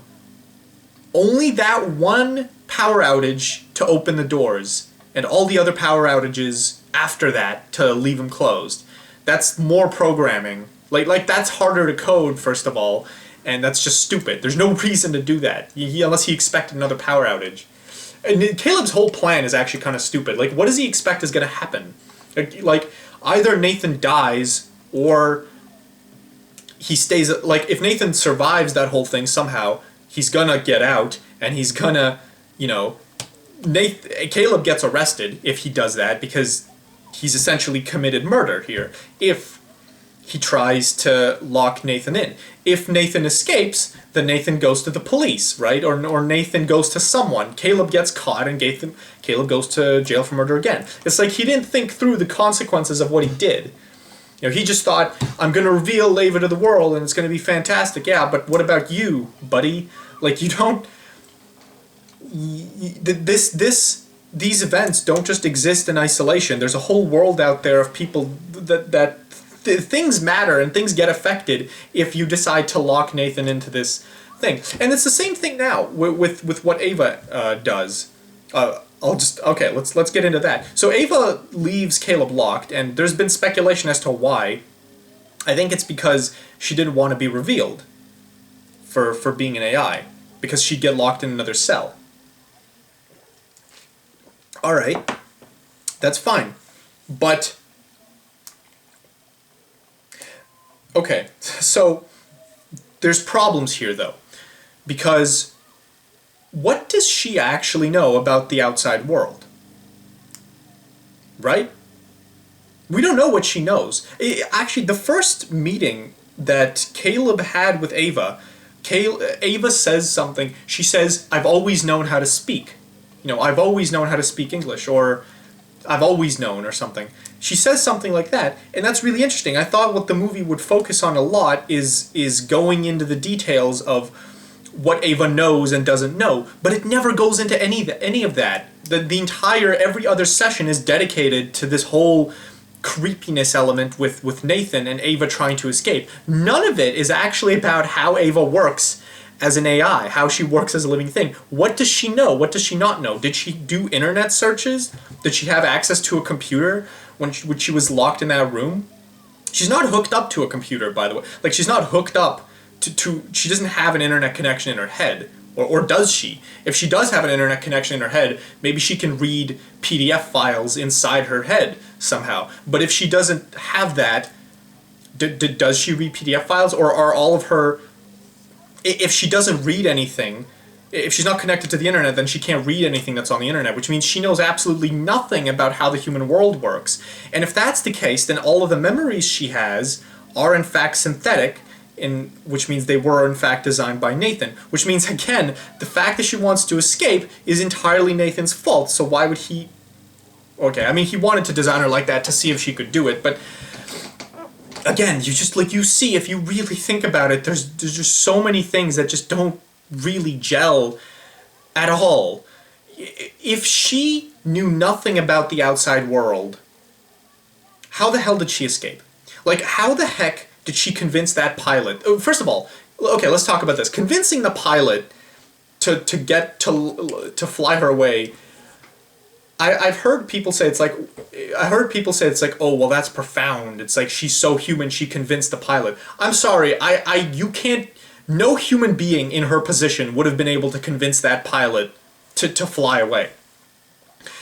only that one power outage to open the doors and all the other power outages after that to leave them closed? That's more programming. Like that's harder to code, first of all, and that's just stupid. There's no reason to do that, unless he expected another power outage. And Caleb's whole plan is actually kind of stupid. Like, what does he expect is going to happen? Like, either Nathan dies, or he stays... Like, if Nathan survives that whole thing somehow, he's gonna get out, and he's gonna, you know... Caleb gets arrested if he does that, because he's essentially committed murder here, if he tries to lock Nathan in. If Nathan escapes, then Nathan goes to the police, right? Or Nathan goes to someone. Caleb gets caught, and Caleb goes to jail for murder again. It's like he didn't think through the consequences of what he did. You know, he just thought, I'm going to reveal Ava to the world, and it's going to be fantastic. Yeah, but what about you, buddy? Like, you don't... These events don't just exist in isolation. There's a whole world out there of people that things matter and things get affected if you decide to lock Nathan into this thing. And it's the same thing now with what Ava does. Let's get into that. So Ava leaves Caleb locked, and there's been speculation as to why. I think it's because she didn't want to be revealed for being an AI, because she'd get locked in another cell. Alright, that's fine. But okay, so there's problems here, though, because what does she actually know about the outside world? Right? We don't know what she knows. Actually, the first meeting that Caleb had with Ava, Ava says something. She says, I've always known how to speak. You know, I've always known how to speak English, or I've always known, or something. She says something like that, and that's really interesting. I thought what the movie would focus on a lot is going into the details of what Ava knows and doesn't know, but it never goes into any of that. The entire, every other session is dedicated to this whole creepiness element with Nathan and Ava trying to escape. None of it is actually about how Ava works as an AI, how she works as a living thing. What does she know? What does she not know? Did she do internet searches? Did she have access to a computer when she was locked in that room? She's not hooked up to a computer, by the way. Like, she's not hooked up to she doesn't have an internet connection in her head. Or does she? If she does have an internet connection in her head, maybe she can read PDF files inside her head somehow. But if she doesn't have that, does she read PDF files? Or are all of her... If she doesn't read anything, if she's not connected to the internet, then she can't read anything that's on the internet, which means she knows absolutely nothing about how the human world works. And if that's the case, then all of the memories she has are in fact synthetic, which means they were in fact designed by Nathan. Which means, again, the fact that she wants to escape is entirely Nathan's fault, so why would he... Okay, I mean, he wanted to design her like that to see if she could do it, but... Again, you just, like, you see, if you really think about it, there's just so many things that just don't really gel at all. If she knew nothing about the outside world, how the hell did she escape? Like, how the heck did she convince that pilot? First of all, okay, let's talk about this. Convincing the pilot to fly her away. I've heard people say it's like, oh, well, that's profound. It's like, she's so human, she convinced the pilot. I'm sorry, you can't, no human being in her position would have been able to convince that pilot to fly away.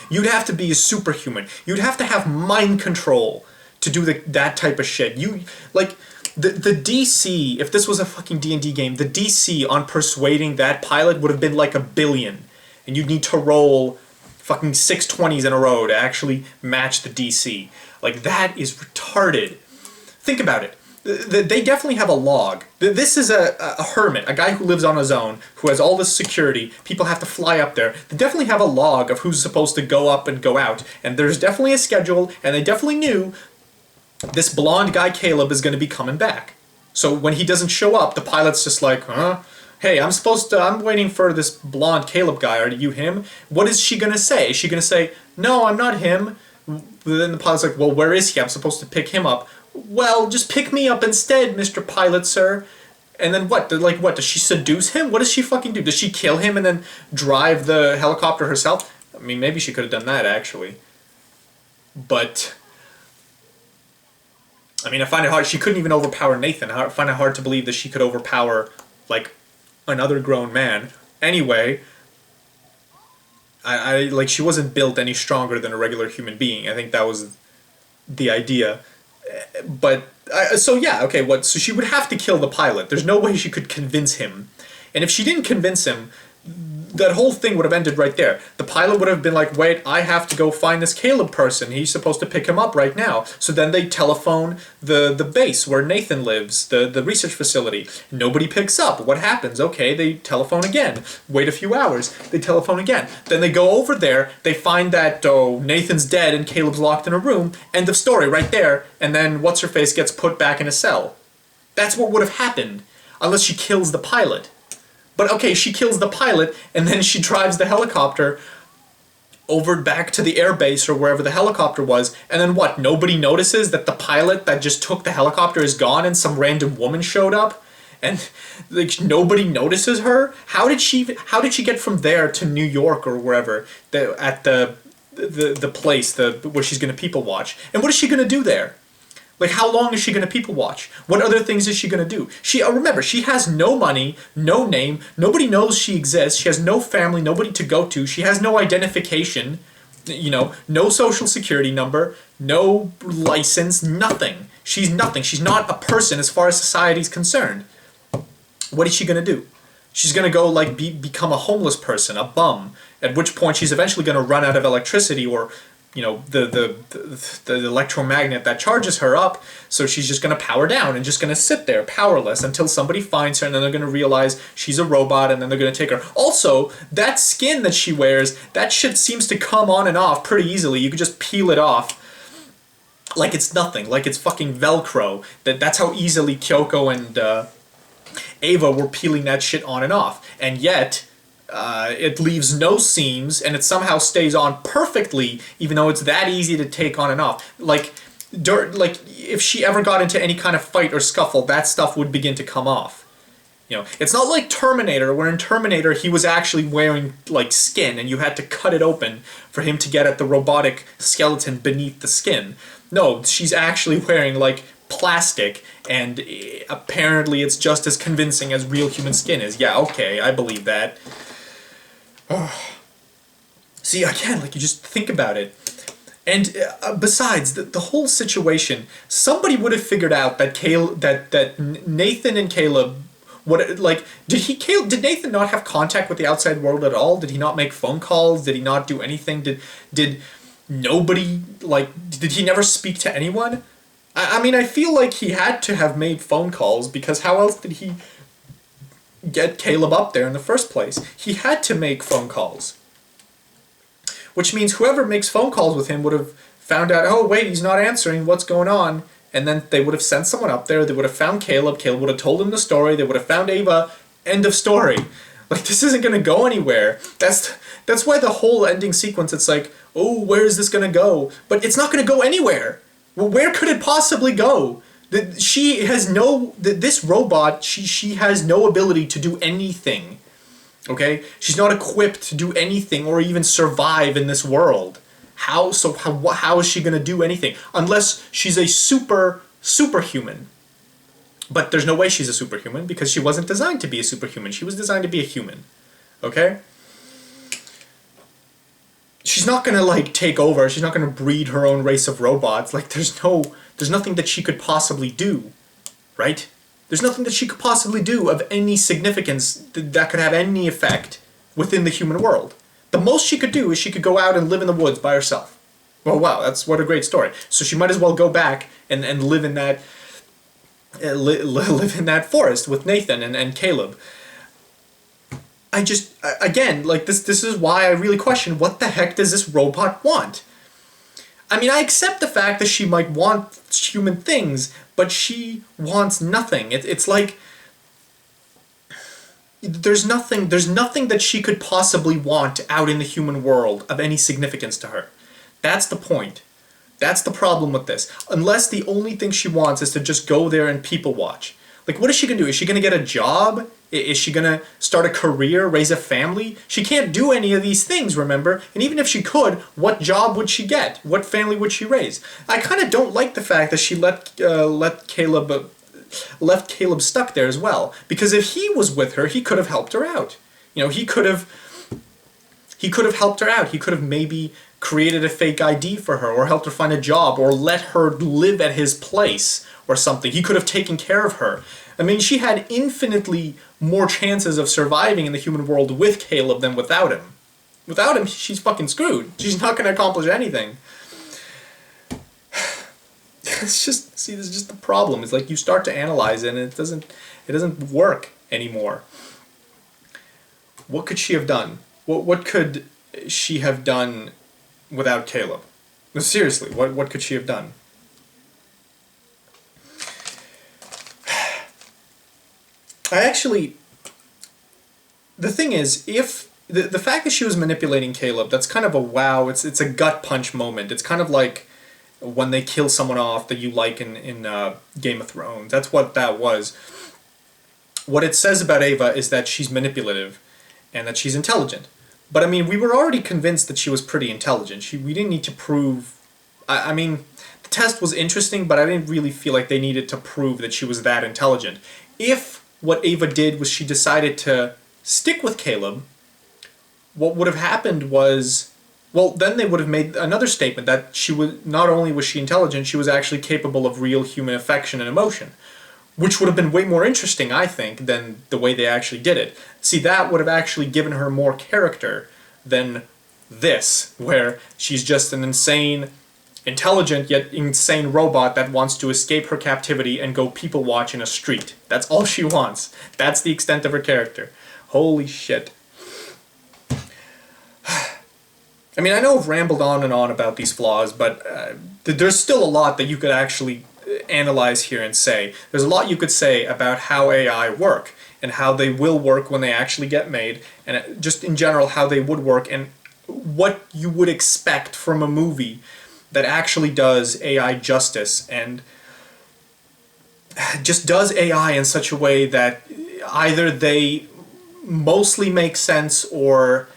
You'd have to be a superhuman. You'd have to have mind control to do that type of shit. The DC, if this was a fucking D&D game, the DC on persuading that pilot would have been like 1 billion. And you'd need to roll fucking 620s in a row to actually match the DC. Like, that is retarded. Think about it. They definitely have a log. This is a hermit, a guy who lives on his own, who has all this security. People have to fly up there. They definitely have a log of who's supposed to go up and go out. And there's definitely a schedule, and they definitely knew this blonde guy Caleb is going to be coming back. So when he doesn't show up, the pilot's just like, huh? Hey, I'm waiting for this blonde Caleb guy. Are you him? What is she going to say? Is she going to say, no, I'm not him? Then the pilot's like, well, where is he? I'm supposed to pick him up. Well, just pick me up instead, Mr. Pilot, sir. And then what? What? Does she seduce him? What does she fucking do? Does she kill him and then drive the helicopter herself? I mean, maybe she could have done that, actually. But... I mean, I find it hard. She couldn't even overpower Nathan. I find it hard to believe that she could overpower, like, another grown man. Anyway, I she wasn't built any stronger than a regular human being. I think that was the idea. But, so yeah, okay, so she would have to kill the pilot. There's no way she could convince him. And if she didn't convince him, that whole thing would have ended right there. The pilot would have been like, wait, I have to go find this Caleb person. He's supposed to pick him up right now. So then they telephone the base where Nathan lives, the research facility. Nobody picks up. What happens? Okay, they telephone again. Wait a few hours. They telephone again. Then they go over there. They find that, Nathan's dead and Caleb's locked in a room. End of story right there. And then What's-Her-Face gets put back in a cell. That's what would have happened. Unless she kills the pilot. But okay, she kills the pilot, and then she drives the helicopter over back to the airbase or wherever the helicopter was, and then what? Nobody notices that the pilot that just took the helicopter is gone and some random woman showed up? And like nobody notices her? How did she get from there to New York or wherever, at the place where she's going to people watch? And what is she going to do there? Like, how long is she going to people watch? What other things is she going to do? Remember, she has no money, no name, nobody knows she exists, she has no family, nobody to go to, she has no identification, no social security number, no license, nothing. She's nothing. She's not a person as far as society's concerned. What is she going to do? She's going to go, like, become a homeless person, a bum, at which point she's eventually going to run out of electricity or... the electromagnet that charges her up, so she's just going to power down and just going to sit there powerless until somebody finds her, and then they're going to realize she's a robot, and then they're going to take her. Also, that skin that she wears, that shit seems to come on and off pretty easily. You could just peel it off like it's nothing, like it's fucking Velcro. That's how easily Kyoko and Ava were peeling that shit on and off. And yet... it leaves no seams, and it somehow stays on perfectly, even though it's that easy to take on and off. Like if she ever got into any kind of fight or scuffle, that stuff would begin to come off. You know, it's not like Terminator, where in Terminator he was actually wearing like skin and you had to cut it open for him to get at the robotic skeleton beneath the skin. No, she's actually wearing like plastic, and apparently it's just as convincing as real human skin is. Yeah, okay, I believe that. See, again, like, you just think about it. And besides, the whole situation, somebody would have figured out that that Nathan and Caleb, did Nathan not have contact with the outside world at all? Did he not make phone calls? Did he not do anything? Did nobody, like, did he never speak to anyone? I mean, I feel like he had to have made phone calls, because how else did he get Caleb up there in the first place? He had to make phone calls. Which means whoever makes phone calls with him would have found out, oh, wait, he's not answering, what's going on? And then they would have sent someone up there, they would have found Caleb, Caleb would have told him the story, they would have found Ava, end of story. Like, this isn't going to go anywhere. That's why the whole ending sequence, it's like, oh, where is this going to go? But it's not going to go anywhere. Well, where could it possibly go? She has no... This robot, she has no ability to do anything. Okay? She's not equipped to do anything or even survive in this world. How is she going to do anything? Unless she's a superhuman. But there's no way she's a superhuman, because she wasn't designed to be a superhuman. She was designed to be a human. Okay? She's not going to, like, take over. She's not going to breed her own race of robots. Like, there's nothing that she could possibly do. Right? There's nothing that she could possibly do of any significance that could have any effect within the human world. The most she could do is she could go out and live in the woods by herself. Well, wow, what a great story. So she might as well go back and live in that live in that forest with Nathan and Caleb. I just, again, like, this is why I really question, what the heck does this robot want? I mean, I accept the fact that she might want human things, but she wants nothing. It's like, there's nothing that she could possibly want out in the human world of any significance to her. That's the point. That's the problem with this. Unless the only thing she wants is to just go there and people watch. Like, what is she going to do? Is she going to get a job? Is she going to start a career, raise a family? She can't do any of these things, remember? And even if she could, what job would she get? What family would she raise? I kind of don't like the fact that she left Caleb stuck there as well. Because if he was with her, he could have helped her out. You know, he could have helped her out. He could have maybe created a fake ID for her, or helped her find a job, or let her live at his place or something. He could have taken care of her. I mean, she had infinitely more chances of surviving in the human world with Caleb than without him. Without him, she's fucking screwed. She's not going to accomplish anything. It's just, see, this is just the problem. It's like you start to analyze it and it doesn't work anymore. What could she have done? What could she have done without Caleb? No, seriously, what could she have done? The thing is, if the fact that she was manipulating Caleb, that's kind of a wow, it's a gut punch moment. It's kind of like when they kill someone off that you like in Game of Thrones. That's what that was. What it says about Ava is that she's manipulative and that she's intelligent. But I mean, we were already convinced that she was pretty intelligent. We didn't need to prove... I mean, the test was interesting, but I didn't really feel like they needed to prove that she was that intelligent. If what Ava did was she decided to stick with Caleb, what would have happened was... Well, then they would have made another statement that she was, not only was she intelligent, she was actually capable of real human affection and emotion. Which would have been way more interesting, I think, than the way they actually did it. See, that would have actually given her more character than this, where she's just an insane, intelligent yet insane robot that wants to escape her captivity and go people watch in a street. That's all she wants. That's the extent of her character. Holy shit. I mean, I know I've rambled on and on about these flaws, but there's still a lot that you could actually analyze here and say. There's a lot you could say about how AI work, and how they will work when they actually get made, and just in general how they would work, and what you would expect from a movie that actually does AI justice, and just does AI in such a way that either they mostly make sense or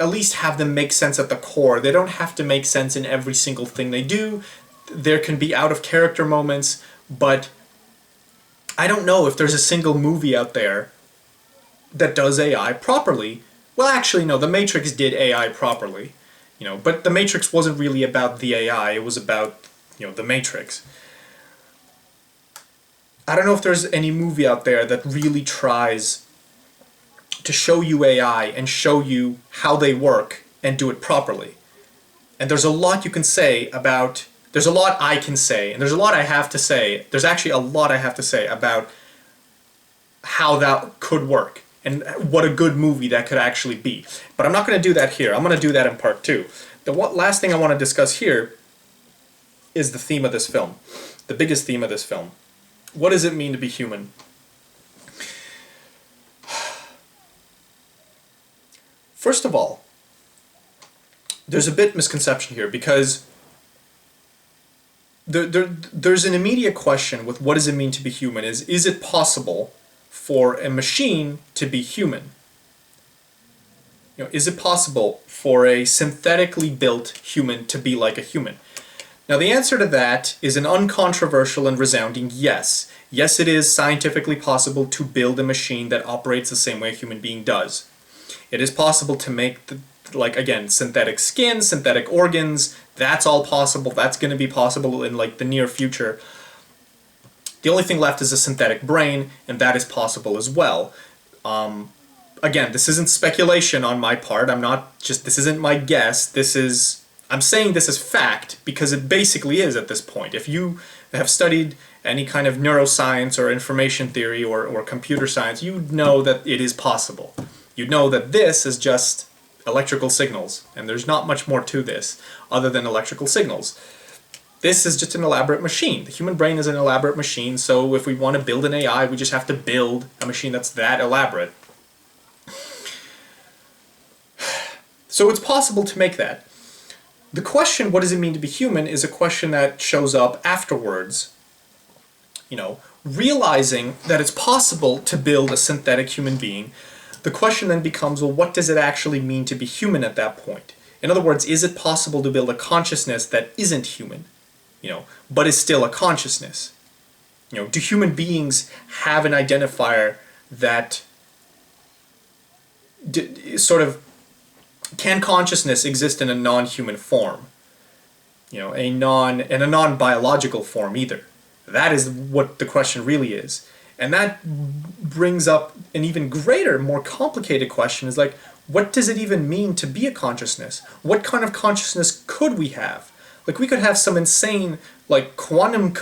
at least have them make sense at the core. They don't have to make sense in every single thing they do. There can be out of character moments, but I don't know if there's a single movie out there that does AI properly. Well, actually, no, The Matrix did AI properly, but The Matrix wasn't really about the AI, it was about, The Matrix. I don't know if there's any movie out there that really tries to show you AI and show you how they work and do it properly. And there's a lot you can say about, there's a lot I can say, and there's a lot I have to say, there's actually a lot I have to say about how that could work and what a good movie that could actually be. But I'm not going to do that here. I'm going to do that in part 2. The last thing I want to discuss here is the theme of this film. The biggest theme of this film. What does it mean to be human? First of all, there's a bit misconception here because there's an immediate question with what does it mean to be human is it possible for a machine to be human? Is it possible for a synthetically built human to be like a human? Now the answer to that is an uncontroversial and resounding yes. Yes, it is scientifically possible to build a machine that operates the same way a human being does. It is possible to make, again, synthetic skin, synthetic organs. That's all possible. That's going to be possible in the near future. The only thing left is a synthetic brain, and that is possible as well. Again, this isn't speculation on my part. This isn't my guess. I'm saying this is fact because it basically is at this point. If you have studied any kind of neuroscience or information theory or computer science, you know that it is possible. You know that this is just electrical signals, and there's not much more to this other than electrical signals. This is just an elaborate machine. The human brain is an elaborate machine, so if we want to build an AI, we just have to build a machine that's that elaborate. So it's possible to make that. The question, what does it mean to be human, is a question that shows up afterwards. Realizing that it's possible to build a synthetic human being, the question then becomes, well, what does it actually mean to be human at that point? In other words, is it possible to build a consciousness that isn't human, but is still a consciousness? Do human beings have an identifier that can consciousness exist in a non-human form? A non-biological form either. That is what the question really is. And that brings up an even greater, more complicated question, is what does it even mean to be a consciousness? What kind of consciousness could we have? We could have some insane, quantum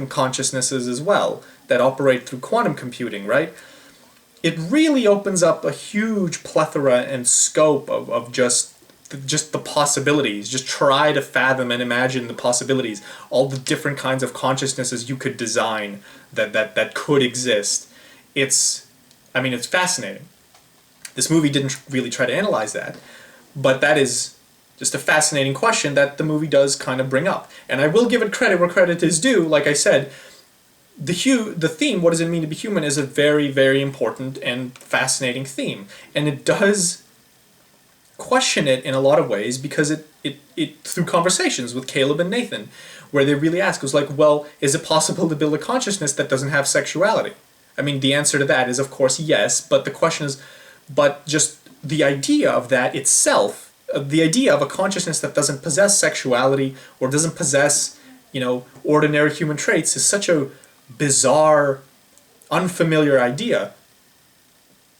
consciousnesses as well that operate through quantum computing, right? It really opens up a huge plethora and scope of just the possibilities. Just try to fathom and imagine the possibilities, all the different kinds of consciousnesses you could design that could exist. It's fascinating. This movie didn't really try to analyze that, but that is just a fascinating question that the movie does kind of bring up. And I will give it credit where credit is due. Like I said, the theme, what does it mean to be human, is a very, very important and fascinating theme. And it does question it in a lot of ways because it through conversations with Caleb and Nathan, where they really ask, well, is it possible to build a consciousness that doesn't have sexuality? The answer to that is, of course, yes, but the question is, but just the idea of that itself, the idea of a consciousness that doesn't possess sexuality or doesn't possess, ordinary human traits is such a bizarre, unfamiliar idea.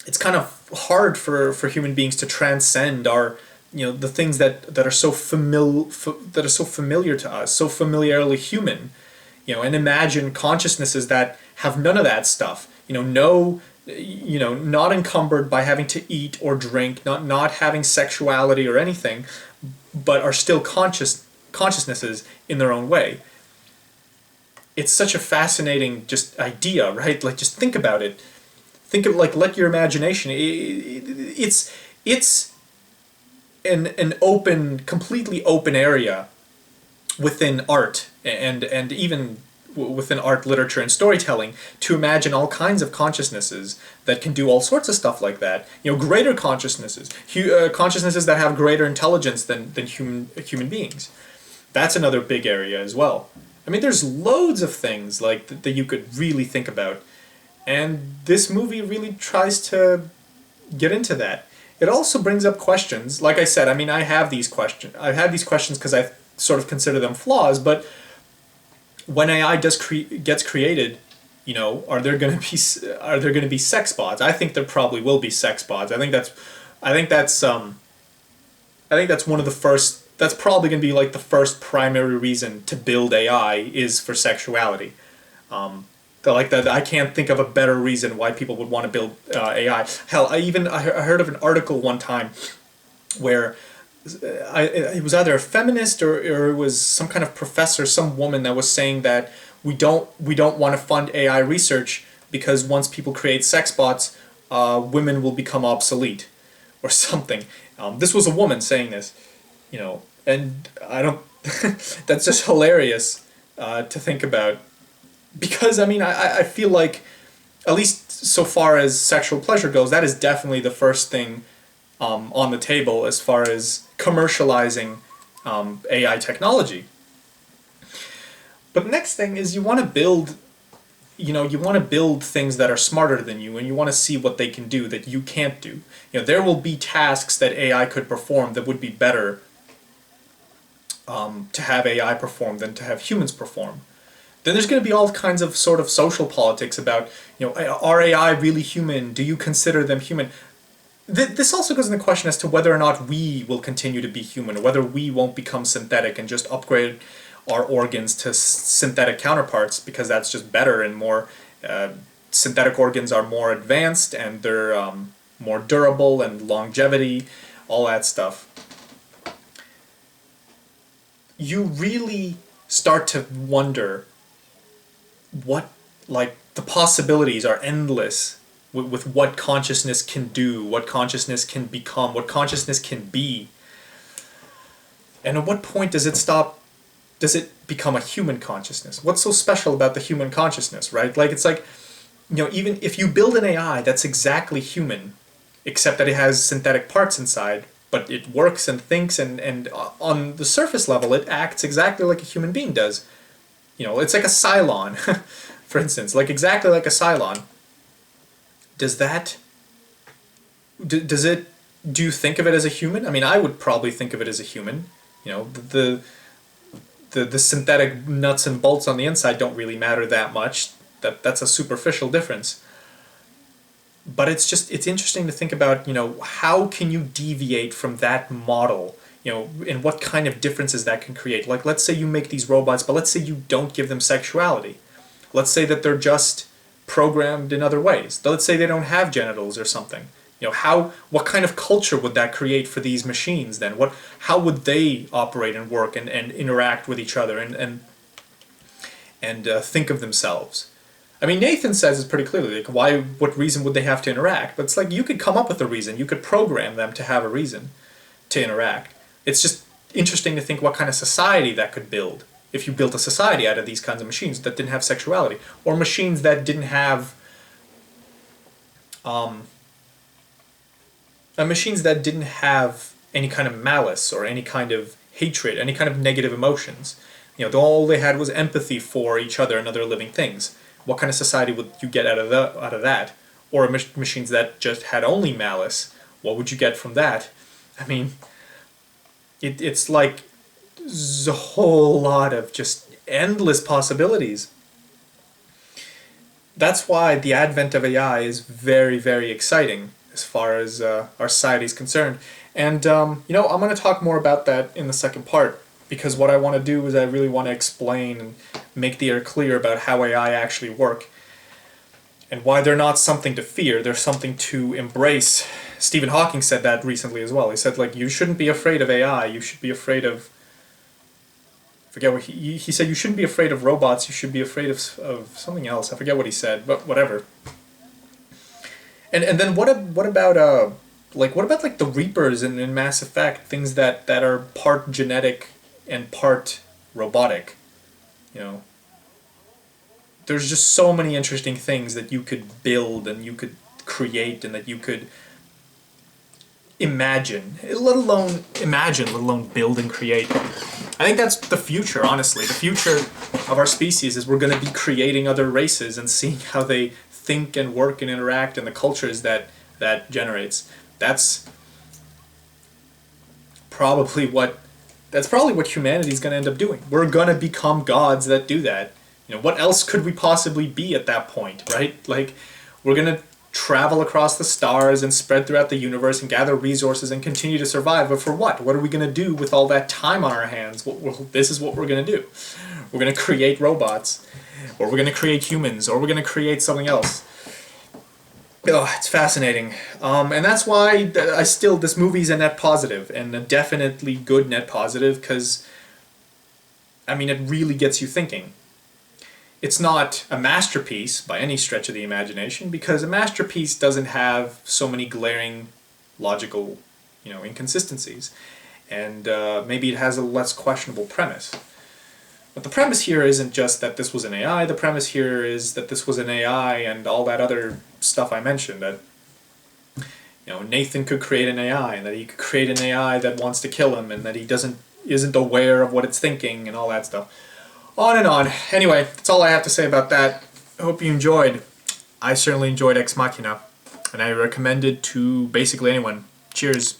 It's kind of hard for human beings to transcend our, the things that are so familiar to us, so familiarly human, and imagine consciousnesses that have none of that stuff. Not encumbered by having to eat or drink, not having sexuality or anything, but are still consciousnesses in their own way. It's such a fascinating just idea, right? Just think about it. Think of let your imagination. It's an open, completely open area within art and even within art, literature, and storytelling to imagine all kinds of consciousnesses that can do all sorts of stuff like that. Greater consciousnesses, consciousnesses that have greater intelligence than human beings. That's another big area as well. I mean, there's loads of things like that you could really think about, and this movie really tries to get into that. It also brings up questions. Like I said, I mean, I have these questions. I have these questions because I sort of consider them flaws. But when AI gets created, are there going to be sex bots? I think there probably will be sex bots. I think that's one of the first. That's probably going to be like the first primary reason to build AI is for sexuality. Like that, I can't think of a better reason why people would want to build AI. Hell, I heard of an article one time where it was either a feminist or it was some kind of professor, some woman that was saying that we don't want to fund AI research because once people create sex bots, women will become obsolete, or something. This was a woman saying this, and I don't. That's just hilarious to think about. Because, I mean, I feel like, at least so far as sexual pleasure goes, that is definitely the first thing on the table as far as commercializing AI technology. But the next thing is you want to build things that are smarter than you, and you want to see what they can do that you can't do. There will be tasks that AI could perform that would be better to have AI perform than to have humans perform. Then there's going to be all kinds of sort of social politics about, are AI really human? Do you consider them human? This also goes into the question as to whether or not we will continue to be human, or whether we won't become synthetic and just upgrade our organs to synthetic counterparts because that's just better and more. Synthetic organs are more advanced and they're more durable and longevity, all that stuff. You really start to wonder what, like, the possibilities are endless with what consciousness can do, what consciousness can become, what consciousness can be. And at what point does it become a human consciousness? What's so special about the human consciousness, right? Like, it's like, even if you build an AI that's exactly human, except that it has synthetic parts inside, but it works and thinks and on the surface level it acts exactly like a human being does. It's like a Cylon, for instance, like exactly like a Cylon. Do you think of it as a human? I mean, I would probably think of it as a human. The synthetic nuts and bolts on the inside don't really matter that much. That's a superficial difference. But it's interesting to think about, how can you deviate from that model? And what kind of differences that can create. Like, let's say you make these robots, but let's say you don't give them sexuality. Let's say that they're just programmed in other ways. Let's say they don't have genitals or something. What kind of culture would that create for these machines then? How would they operate and work and interact with each other and think of themselves? I mean, Nathan says it pretty clearly, like, what reason would they have to interact? But it's like, you could come up with a reason. You could program them to have a reason to interact. It's just interesting to think what kind of society that could build if you built a society out of these kinds of machines that didn't have sexuality, or machines that didn't have any kind of malice or any kind of hatred, any kind of negative emotions. All they had was empathy for each other and other living things. What kind of society would you get out of that? Or machines that just had only malice, what would you get from that? I mean, it's like a whole lot of just endless possibilities. That's why the advent of AI is very, very exciting as far as our society is concerned. And, I'm going to talk more about that in the second part, because what I want to do is I really want to explain and make the air clear about how AI actually work and why they're not something to fear, they're something to embrace. Stephen Hawking said that recently as well. He said, like, you shouldn't be afraid of AI, you should be afraid of... I forget what he said, you shouldn't be afraid of robots, you should be afraid of something else. I forget what he said, but whatever. And then what about the Reapers in Mass Effect, things that are part genetic and part robotic, there's just so many interesting things that you could build and you could create and that you could imagine, let alone build and create. I think that's the future, honestly. The future of our species is we're going to be creating other races and seeing how they think and work and interact and the cultures that generates. That's probably what humanity's going to end up doing. We're going to become gods that do that. You know, what else could we possibly be at that point, right? Like, we're going to travel across the stars and spread throughout the universe and gather resources and continue to survive. But for what? What are we going to do with all that time on our hands? This is what we're going to do. We're going to create robots, or we're going to create humans, or we're going to create something else. Oh, it's fascinating. And that's why this movie's a net positive, and a definitely good net positive, because, I mean, it really gets you thinking. It's not a masterpiece by any stretch of the imagination, because a masterpiece doesn't have so many glaring logical, inconsistencies. And maybe it has a less questionable premise. But the premise here isn't just that this was an AI, the premise here is that this was an AI and all that other stuff I mentioned, that Nathan could create an AI, and that he could create an AI that wants to kill him, and that he isn't aware of what it's thinking, and all that stuff. On and on. Anyway, that's all I have to say about that. I hope you enjoyed. I certainly enjoyed Ex Machina, and I recommend it to basically anyone. Cheers.